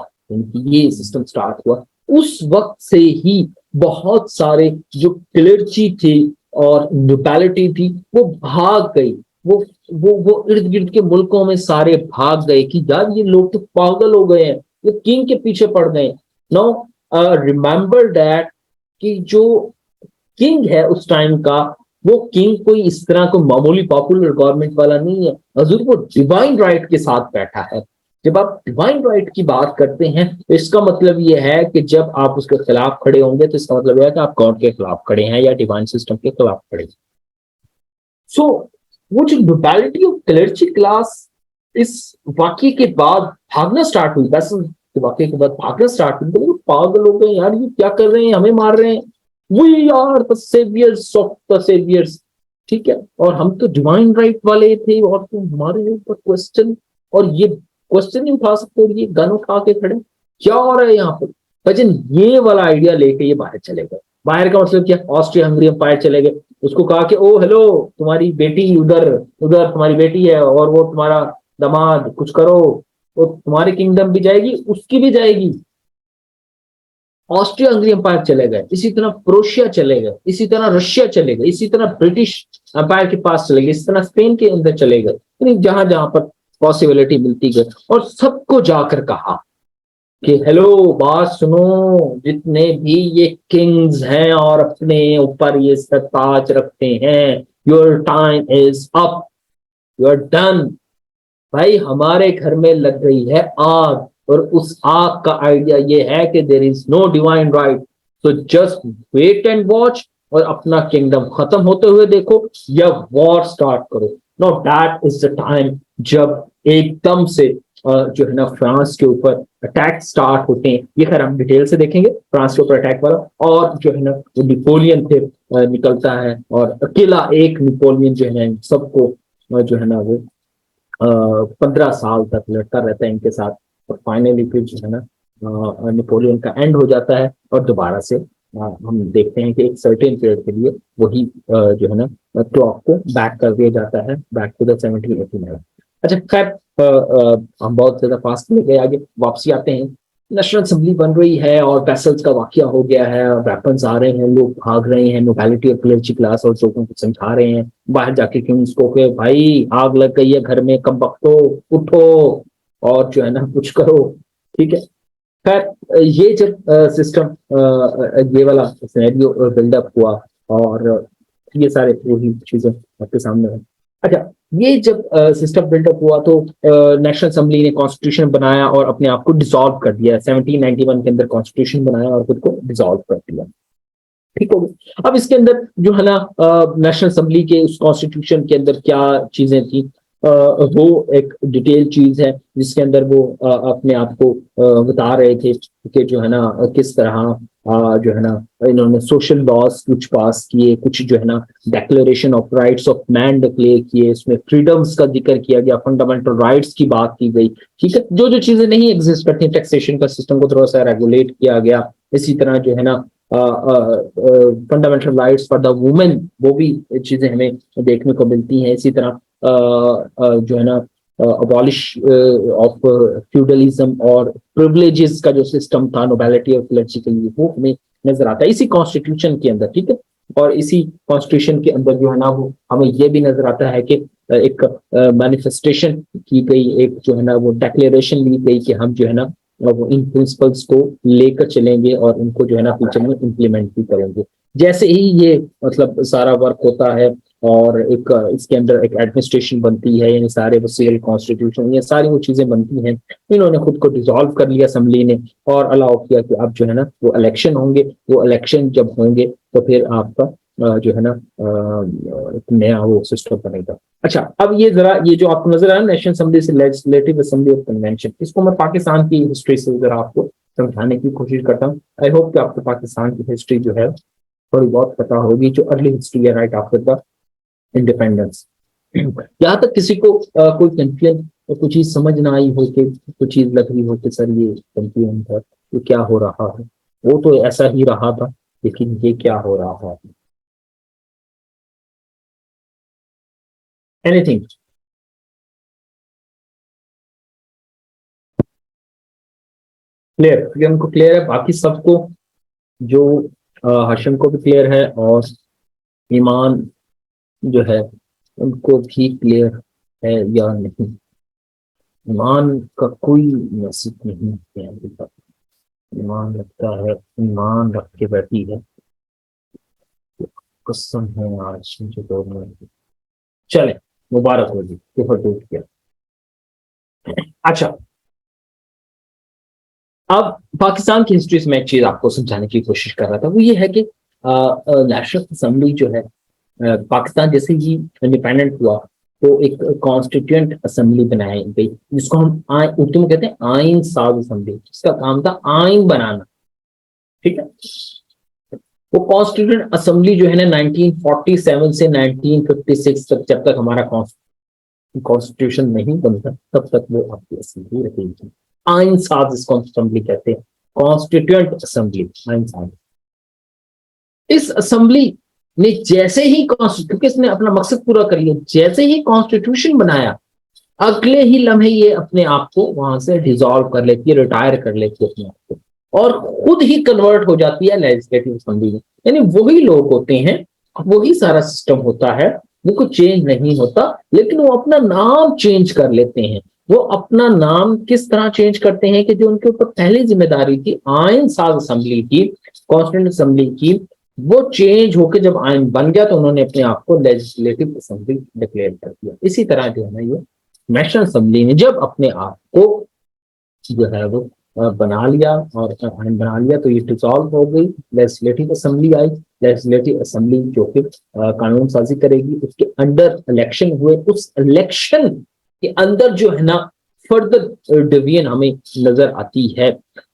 ये सिस्टम स्टार्ट हुआ, उस वक्त से ही बहुत सारे जो क्लर्जी थे और नोबिलिटी थी वो भाग गई, वो वो इर्द गिर्द के मुल्कों में सारे भाग गए कि यार ये लोग तो पागल हो गए हैं, ये किंग के पीछे पड़ गए। नो, रिमेंबर दैट कि जो किंग है उस टाइम का, वो किंग कोई इस तरह को मामूली पॉपुलर गवर्नमेंट वाला नहीं है। हजूर वो डिवाइन राइट के साथ बैठा है। जब आप डिवाइन राइट की बात करते हैं तो इसका मतलब ये है कि जब आप उसके खिलाफ खड़े होंगे तो इसका मतलब यह है कि आप गॉड के खिलाफ खड़े हैं या डिवाइन सिस्टम के खिलाफ खड़े हैं। सो वो जो ब्रुटैलिटी ऑफ क्लर्जी क्लास इस वाक्य के बाद भागना स्टार्ट हुई, बस वाक्य के बाद भागना स्टार्ट हुई, तो पागल हो गए यार, ये क्या कर रहे हैं, हमें मार रहे हैं, we are the saviours of the saviours. ठीक है, और हम तो डिवाइन राइट वाले थे और तुम हमारे ऊपर क्वेश्चन, और ये क्वेश्चन नहीं उठा सकते, और ये गन उठा के खड़े, क्या हो रहा है यहाँ पे। भजन ये वाला आइडिया लेके ये बाहर चले गए। बाहर का मतलब क्या, ऑस्ट्रिया हंगरी एम्पायर चले गए। उसको कहा कि ओ हेलो, तुम्हारी बेटी उधर, उधर तुम्हारी बेटी है और वो तुम्हारा दामाद, कुछ करो, वो तुम्हारी किंगडम भी जाएगी, उसकी भी जाएगी। ऑस्ट्रिया हंगरी एम्पायर चले गए, इसी तरह प्रोशिया चले गए, इसी तरह रशिया चले गए, इसी तरह ब्रिटिश एम्पायर के पास चले गए, इसी तरह स्पेन के अंदर चले गए, यानी जहां जहां पर पॉसिबिलिटी मिलती गई, और सबको जाकर कहा कि हेलो बात सुनो, जितने भी ये किंग्स हैं और अपने ऊपर ये ताज रखते हैं, your time is up, you are done. भाई हमारे घर में लग गई है आग, और उस आग का आइडिया ये है कि there is no divine right, तो जस्ट वेट एंड वॉच, और अपना किंगडम खत्म होते हुए देखो या वॉर स्टार्ट करो। No, that is the time जब एकदम से जो है ना फ्रांस के ऊपर अटैक स्टार्ट होते हैं। ये खैर हम डिटेल से देखेंगे फ्रांस के ऊपर अटैक वाला, और जो है ना वो नेपोलियन फिर निकलता है, और अकेला एक नेपोलियन जो है सबको जो है ना वो 15 साल तक लड़ता रहता है इनके साथ, और फाइनली फिर जो है ना नेपोलियन का एंड हो जाता है, और दोबारा से हम देखते हैं कि एक सर्टेन पीरियड के लिए वही जो है ना क्लॉक को बैक कर दिया जाता है, बैक टू द 1789। अच्छा खैर, हम बहुत ज्यादा फास्ट ले गए, आगे वापसी आते हैं। नेशनल असेंबली बन रही है और वेसल्स का वाकया हो गया है, वेपन्स आ रहे हैं, लोग भाग रहे हैं, नोबैलिटी और क्लर्जी क्लास और लोगों को समझा रहे हैं बाहर जाके किंग्स को कि भाई आग लग गई है घर में, कम बख्तो उठो और जो है ना कुछ करो। ठीक है, खैर ये जब सिस्टम ये वाला सिनेरियो बिल्डअप हुआ, और ये सारे वही चीजें आपके सामने है। अच्छा, ये जब सिस्टम बिल्डअप हुआ तो नेशनल असेंबली ने कॉन्स्टिट्यूशन बनाया और अपने आप को डिसॉल्व कर दिया, 1791 के अंदर कॉन्स्टिट्यूशन बनाया और खुद को डिसॉल्व कर दिया। ठीक हो गया। अब इसके अंदर जो है ना नेशनल असेंबली के उस कॉन्स्टिट्यूशन के अंदर क्या चीजें थी, वो एक डिटेल चीज है जिसके अंदर वो अपने आप को बता रहे थे कि जो है ना किस तरह जो है ना इन्होंने सोशल लॉज कुछ पास किए, कुछ जो है ना declaration of rights of man declare किए, इसमें फ्रीडम्स का जिक्र किया गया, फंडामेंटल राइट्स की बात की गई। ठीक है, जो जो चीजें नहीं एग्जिस्ट करती, टैक्सेशन का सिस्टम को थोड़ा सा रेगुलेट किया गया। इसी तरह जो है ना fundamental rights for the women, वो भी चीजें हमें देखने को मिलती हैं। इसी तरह जो है ना अबॉलिश ऑफ फ्यूडलिज्म और प्रिविलेजेस का जो सिस्टम था नोबैलिटी और क्लर्जी के लिए, वो हमें नजर आता है इसी कॉन्स्टिट्यूशन के अंदर। ठीक है, और इसी कॉन्स्टिट्यूशन के अंदर जो है ना वो हमें ये भी नजर आता है कि एक मैनिफेस्टेशन की गई, एक जो है ना वो डेक्लेरेशन ली गई कि हम जो है ना वो इन प्रिंसिपल्स को लेकर चलेंगे और उनको जो है ना फ्यूचर में इम्प्लीमेंट भी करेंगे। जैसे ही ये मतलब सारा वर्क होता है और एक इसके अंदर एक एडमिनिस्ट्रेशन बनती है, यानी सारे वो सिविल कॉन्स्टिट्यूशन, ये सारी वो चीजें बनती हैं, इन्होंने खुद को डिसॉल्व कर लिया असेंबली ने, और अलाउ किया कि अब जो है ना वो इलेक्शन होंगे। वो इलेक्शन जब होंगे तो फिर आपका जो है ना नया वो सिस्टम बनेगा। अच्छा, अब ये जरा ये जो आपको नजर आया नेशनल असेंबली से लेजिस्लेटिव असेंबली ऑफ कन्वेंशन, इसको मैं पाकिस्तान की हिस्ट्री से जरा आपको समझाने की कोशिश करता हूँ। आई होप कि आपको पाकिस्तान की हिस्ट्री जो है थोड़ी बहुत पता होगी, जो अर्ली हिस्ट्री है राइट आफ्टर द इंडिपेंडेंस। यहाँ तक किसी को कोई कंफ्यूजन, कुछ चीज समझ ना आई हो कि कुछ चीज लग रही हो कि सर ये कंफ्यूजन था, ये क्या हो रहा है, वो तो ऐसा ही रहा था, लेकिन ये क्या हो रहा है, एनीथिंग क्लियर? ये उनको क्लियर है, बाकी सबको जो हाशिम को भी क्लियर है, और ईमान जो है उनको भी क्लियर है या नहीं। ईमान का कोई मैसेज नहीं है अभी तक। ईमान रखता है, ईमान रख के बैठी है, कसम है आज मुझे बोलना है। चले, मुबारक हो जी, पेपर टूट गया। अच्छा, अब पाकिस्तान की हिस्ट्री से मैं एक चीज आपको समझाने की कोशिश कर रहा था, वो ये है कि नेशनल असेंबली जो है, पाकिस्तान जैसे ही इंडिपेंडेंट हुआ तो एक कॉन्स्टिट्यूएंट असेंबली बनाई गई, जिसको हम उर्दू में कहते हैं आइन साज असेंबली। इसका काम था आइन बनाना, ठीक है। वो कॉन्स्टिट्यूएंट असेंबली जो है ना 1947 से 1956 तक, जब तक हमारा कॉन्स्टिट्यूशन नहीं बनता तब तक वो आपकी असेंबली रहेगी। आइन साज इसको असेंबली कहते हैं, कॉन्स्टिट्यूएंट असेंबली, आइन साज। इस असेंबली ने जैसे ही क्योंकि इसने अपना मकसद पूरा कर लिया, जैसे ही कॉन्स्टिट्यूशन बनाया, अगले ही लम्हे ये अपने आप को वहां से डिसॉल्व कर लेती है, रिटायर कर लेती है अपने आप को, और खुद ही कन्वर्ट हो जाती है लेजिस्लेटिव असेंबली में। यानी वही लोग होते हैं, वही सारा सिस्टम होता है, वो कुछ चेंज नहीं होता, लेकिन वो अपना नाम चेंज कर लेते हैं। वो अपना नाम किस तरह चेंज करते हैं कि जो उनके ऊपर पहली जिम्मेदारी थी आइन साज असेंबली की, कॉन्स्टिट्यूंट असेंबली की, वो चेंज होकर जब आइन बन गया तो उन्होंने अपने आप को लेजिस्लेटिव असेंबली डिक्लेयर कर दिया। इसी तरह जो है ना, ये नेशनल असेंबली ने जब अपने आप को जो है वो बना लिया और आइन बना लिया, तो ये डिसॉल्व हो गई, लेजिस्लेटिव असेंबली आई। लेजिस्लेटिव असेंबली जो कि कानून साजी करेगी, उसके अंडर इलेक्शन हुए, उस इलेक्शन के अंदर जो है ना फर्दर डिवीजन हमें नजर आती है।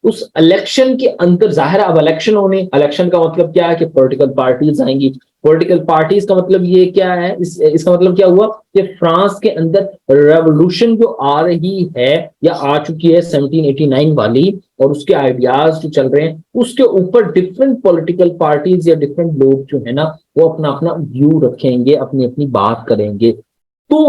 उस इलेक्शन के अंदर जाहिर, अब इलेक्शन होने, इलेक्शन का मतलब क्या है कि पॉलिटिकल पार्टीज आएंगी। पॉलिटिकल पार्टीज का मतलब ये क्या है, इसका मतलब क्या हुआ कि फ्रांस के अंदर रेवोल्यूशन जो आ रही है या आ चुकी है 1789 वाली, और उसके आइडियाज जो चल रहे हैं, उसके ऊपर डिफरेंट पॉलिटिकल पार्टीज या डिफरेंट लोग जो है ना, वो अपना अपना व्यू रखेंगे, अपनी अपनी बात करेंगे। तो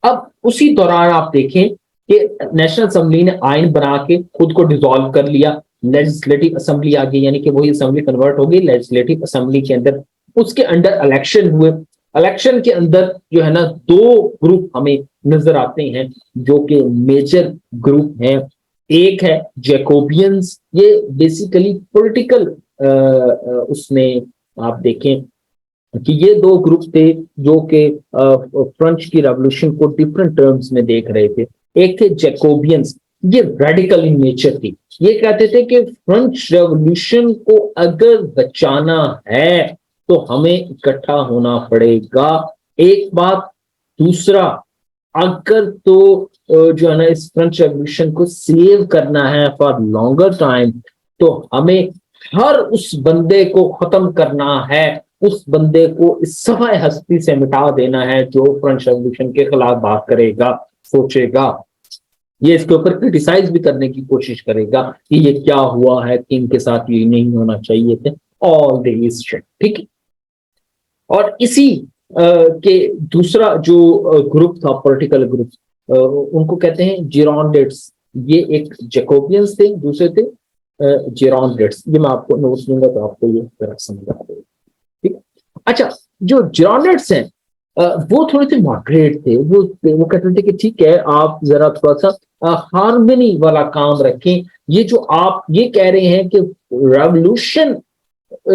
अब उसी दौरान आप देखें कि नेशनल असेंबली ने आइन बना के खुद को डिसॉल्व कर लिया, लेजिस्लेटिव असेंबली आ गई, यानी कि वही असेंबली कन्वर्ट हो गई लेजिस्लेटिव असेंबली के अंदर। उसके अंडर इलेक्शन हुए, इलेक्शन के अंदर जो है ना दो ग्रुप हमें नजर आते हैं जो कि मेजर ग्रुप हैं। एक है जैकोबियंस, ये बेसिकली पॉलिटिकल उसमें आप देखें कि ये दो ग्रुप थे जो कि फ्रेंच की रेवोल्यूशन को डिफरेंट टर्म्स में देख रहे थे। एक थे जैकोबियंस, ये रेडिकल इन नेचर थी। ये कहते थे कि फ्रेंच रेवोल्यूशन को अगर बचाना है तो हमें इकट्ठा होना पड़ेगा, एक बात। दूसरा, अगर तो जो है ना इस फ्रेंच रेवोल्यूशन को सेव करना है फॉर लॉन्गर टाइम, तो हमें हर उस बंदे को खत्म करना है, उस बंदे को इस सफाए हस्ती से मिटा देना है जो फ्रेंच रेवोल्यूशन के खिलाफ बात करेगा, सोचेगा, ये इसके ऊपर क्रिटिसाइज भी करने की कोशिश करेगा कि ये क्या हुआ है, कि इनके साथ ये नहीं होना चाहिए थे, ऑल दिस शिट, ठीक है। और इसी के दूसरा जो ग्रुप था, पॉलिटिकल ग्रुप, उनको कहते हैं जिरोंडेट्स। ये एक जैकोबियंस थे, दूसरे थे जिरोंडेट्स। ये मैं आपको नोट्स दूंगा तो आपको ये जरा समझ आ जाएगा, ठीक है। अच्छा, जो जिरोंडेट्स हैं वो थोड़े से मॉडरेट थे। वो कहते थे कि ठीक है, आप जरा थोड़ा सा हार्मनी वाला काम रखें। ये जो आप ये कह रहे हैं कि रेवोल्यूशन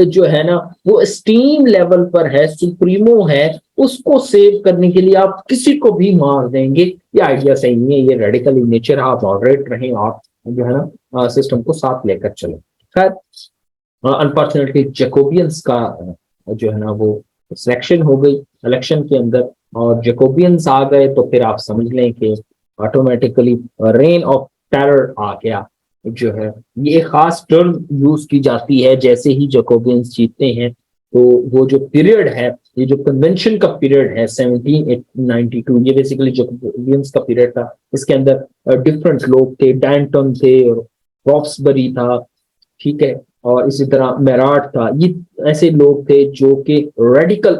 जो है ना वो स्टीम लेवल पर है, सुप्रीमो है, उसको सेव करने के लिए आप किसी को भी मार देंगे, ये आइडिया सही नहीं है, ये रेडिकल इन नेचर, आप मॉडरेट रहें, आप जो है ना सिस्टम को साथ लेकर चले। खैर, अनफॉर्चुनेटली जैकोबियंस का जो है ना वो सिलेक्शन हो गई इलेक्शन के अंदर, और जैकोबियंस आ गए, तो फिर आप समझ लें कि ऑटोमेटिकली रेन ऑफ टेरर आ गया जो है। ये एक खास टर्म यूज की जाती है जैसे ही जैकोबियंस जीतते हैं, तो वो जो पीरियड है, ये जो कन्वेंशन का पीरियड है 1792, ये बेसिकली जैकोबियंस का पीरियड था। इसके अंदर डिफरेंट लोग थे, डैंटन थे और रॉक्सबरी था, ठीक है, और इसी तरह मेराट था। ये ऐसे लोग थे जो कि रेडिकल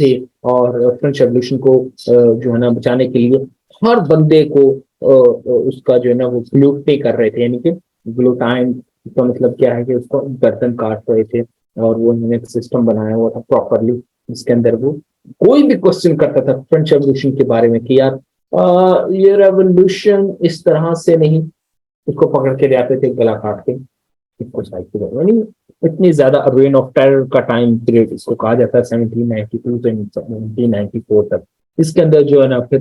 थे, और फ्रेंच रेवोल्यूशन को जो है ना बचाने के लिए हर बंदे को उसका जो है ना वो ग्लूटे कर रहे थे, यानी कि ग्लूटाइन का मतलब क्या है कि उसको गर्दन काट रहे थे, और वो उन्होंने एक सिस्टम बनाया हुआ था प्रॉपरली, जिसके अंदर वो कोई भी क्वेश्चन करता था फ्रेंच रेवोल्यूशन के बारे में कि यार ये रेवोल्यूशन इस तरह से नहीं, उसको पकड़ के ले आते थे गला काट के, इसको साइड पे करो। यानी इतनी ज्यादा रेन ऑफ टेरर का टाइम पीरियड इसको कहा जाता है 1792 से 1794 तक। इसके अंदर जो है ना फिर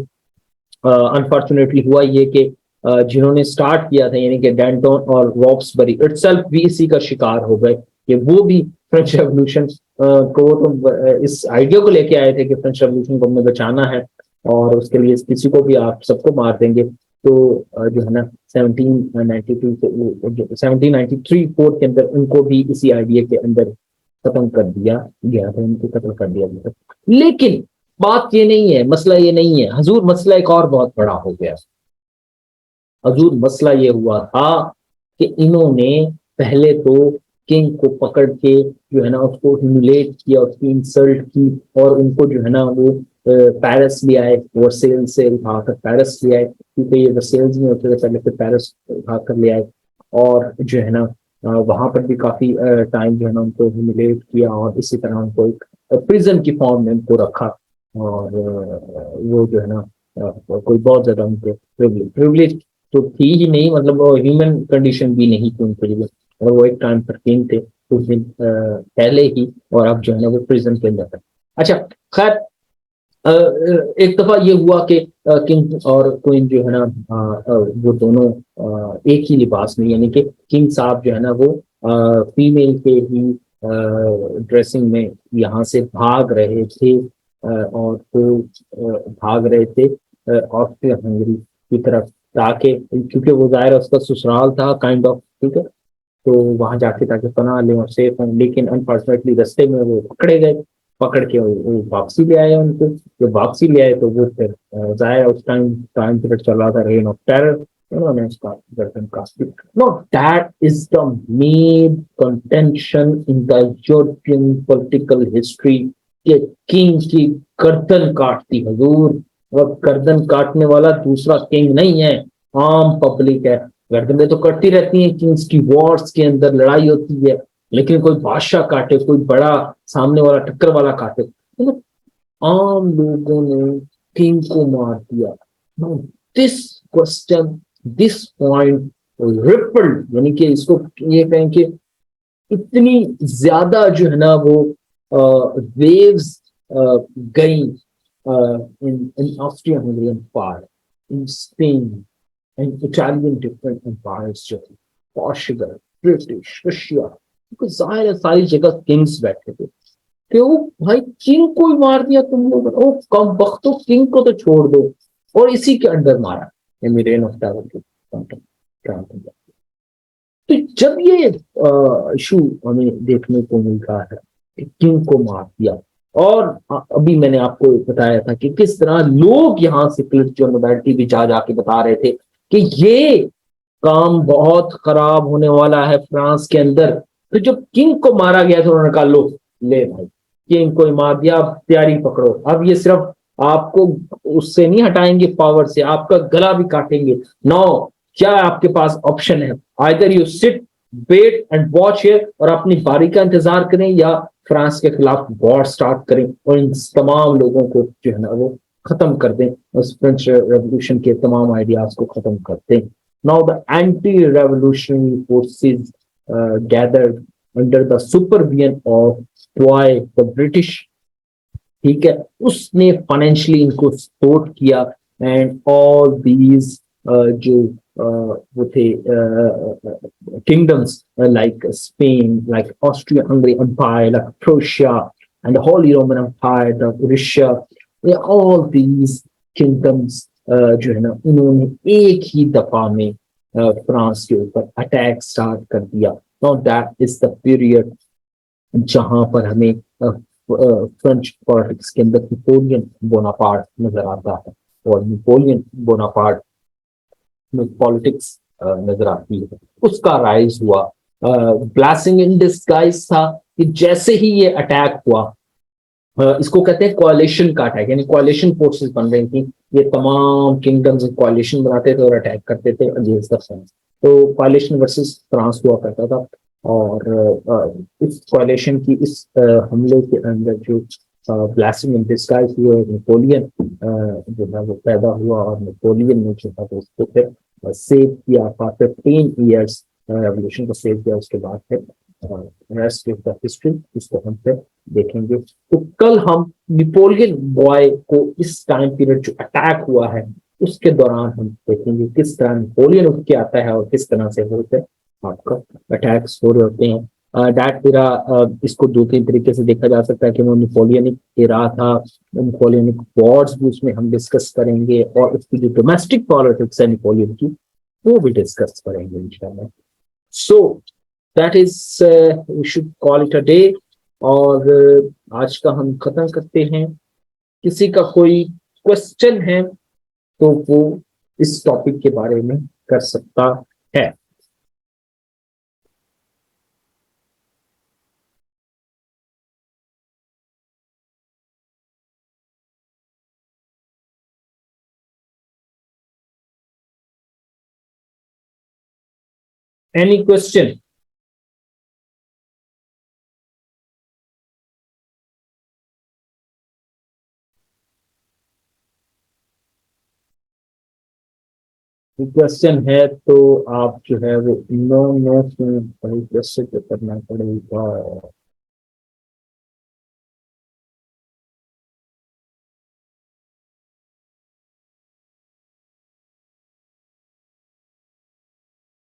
अनफॉर्चुनेटली हुआ ये कि जिन्होंने स्टार्ट किया था यानी कि डैंटन और रॉक्सबरी इटसेल्फ भी इसी का शिकार हो गए कि वो भी फ्रेंच रेवोल्यूशन को तो इस आइडिया को लेके आए थे कि फ्रेंच रेवोल्यूशन को हमें बचाना है और उसके लिए किसी को भी आप सबको मार देंगे। तो जो है ना 1793 फोर के अंदर उनको भी इसी आइडिया के अंदर खत्म कर दिया गया था, उनको कत्ल कर दिया गया था। लेकिन बात ये नहीं है, मसला ये नहीं है हजूर, मसला एक और बहुत बड़ा हो गया। हजूर मसला ये हुआ था कि इन्होंने पहले तो किंग को पकड़ के जो है ना उसको ह्यूमिलेट किया, उसकी इंसल्ट की और उनको जो है ना वो पेरिस ले आए, वर्सेल से उठाकर पेरिस ले आए, क्योंकि ये वर्सेल्स में होते थे पहले, फिर पेरिस उठाकर ले आए और जो है ना वहां पर भी काफी टाइम जो है ना उनको ह्यूमिलेट किया और इसी तरह उनको एक प्रिजन की फॉर्म में उनको रखा। और वो जो है ना कोई बहुत ज्यादा उनको प्रिविलेज तो थी ही नहीं, मतलब वो ह्यूमन कंडीशन भी नहीं थी उनके लिए। और वो एक टाइम पर किंग थे कुछ दिन पहले ही, और अब जो है ना वो प्रिजन के अंदर था। अच्छा खैर एक दफा ये हुआ कि किंग और क्वीन जो है ना वो दोनों एक ही लिबास में, यानी कि किंग साहब जो है ना वो फीमेल के ही ड्रेसिंग में यहाँ से भाग रहे थे और वो भाग रहे थे ऑस्ट्रिया हंगरी की तरफ, ताकि क्योंकि वो जाहिर है उसका ससुराल था काइंड ऑफ, ठीक है, तो वहां जाके ताकि पनाह लें और सेफ हों। लेकिन अनफॉर्चुनेटली रास्ते में वो पकड़े गए, पकड़ के वो वापसी ले आए उनको। जो वापसी ले आए तो वो फिर जाहिर उस टाइम पीरियड चल रहा था रेन ऑफ टेरर, उन्होंने उसका गर्दन काट दिया। No, that is the main contention in the European political history कि किंग की गर्दन काट दी हजूर। और गर्दन काटने वाला दूसरा किंग नहीं है, आम पब्लिक है। गर्दनें तो कटती रहती हैं किंग्स की, वॉर्स के अंदर लड़ाई होती है, लेकिन कोई बादशाह काटे, कोई बड़ा सामने वाला टक्कर वाला काटे, मतलब आम लोगों ने किंग को मार दिया। This question, this point rippled, यानी कि इसको ये कहें कि इतनी ज्यादा जो है ना वो वेव्स गई in Austria Hungary empire, in Spain and Italian different empires जो है, पोर्चुगल, ब्रिटिश, रशिया, क्योंकि जाहिर है सारी जगह किंग्स बैठे थे कि वो भाई किंग को ही मार दिया तुम लोग, ओ कम वक्त, किंग को तो छोड़ दो, और इसी के अंडर मारा रेन ऑफ टेरर के। तो जब ये इशू हमें देखने को मिल रहा है कि किंग को मार दिया, और अभी मैंने आपको बताया था कि किस तरह लोग यहाँ से जो नोबेलिटी भी जा जाके बता रहे थे कि ये काम बहुत खराब होने वाला है फ्रांस के अंदर। तो जब किंग को मारा गया तो उन्होंने कहा लो, ले भाई किंग को मार दिया, अब तैयारी पकड़ो, अब ये सिर्फ आपको उससे नहीं हटाएंगे पावर से, आपका गला भी काटेंगे। नो, क्या आपके पास ऑप्शन है, either you sit wait and watch here और अपनी बारी का इंतजार करें, या फ्रांस के खिलाफ वॉर स्टार्ट करें और इन तमाम लोगों को जो है ना वो खत्म कर दें, उस फ्रेंच रेवोल्यूशन के तमाम आइडियाज को खत्म कर दें। Now the anti-revolutionary forces gathered under the supervision of Troy, the British, ठीक है, उसने फाइनेंशियली इनको सपोर्ट किया। एंड ऑल दीज जो वो थे kingdoms like Spain, like Austria Hungary empire, like Prussia and holy Roman empire, the Russia, all these kingdoms जो है ना उन्होंने एक ही दफा में फ्रांस के ऊपर अटैक स्टार्ट कर दिया। Now that is the period जहां पर हमें फ्रेंच पॉलिटिक्स के अंदर नेपोलियन बोनापार्ट नजर आता है, और नेपोलियन बोनापार्ट में पॉलिटिक्स नजर आती है, उसका राइज हुआ। ब्लेसिंग इन डिस्गाइज था कि जैसे ही ये अटैक हुआ, इसको कहते हैं कोalition का अटैक, यानी कोalition फोर्सेस बन रही थी, ये तमाम किंगडम्स कोalition बनाते थे और अटैक करते थे अगेंस्ट द फ्रांस। तो कोalition वर्सेस फ्रांस हुआ करता था, और इस कोalition की इस हमले के अंदर जो ब्लेसिंग इन डिस्गाइज हुए नेपोलियन जो है वो पैदा हुआ और नेपोलियन ने जो है वो उसको फिर सेव किया आफ्टर 10 years रेवोल्यूशन को सेव किया उसके बाद फिर रेस्ट ऑफ द हिस्ट्री इसको हम फिर देखेंगे। तो कल हम नेपोलियन बॉय को इस टाइम पीरियड जो अटैक हुआ है उसके दौरान हम देखेंगे किस तरह नेपोलियन उठ के आता है और किस तरह से वो फिर आपका अटैक्स हो रहे होते हैं। डैट इरा इसको दो तीन तरीके से देखा जा सकता है कि वो नेपोलियनिक इरा था, नेपोलियनिक वॉर्स भी उसमें हम डिस्कस करेंगे और उसकी जो डोमेस्टिक पॉलिटिक्स है नेपोलियन की वो भी डिस्कस करेंगे इंशाल्लाह। So that is we should call it a day और आज का हम खत्म करते हैं। किसी का कोई क्वेश्चन है तो वो इस टॉपिक के बारे में कर सकता है। Any question? क्वेश्चन है तो आप जो है वो नो नो क्वेश्चन करना पड़ेगा।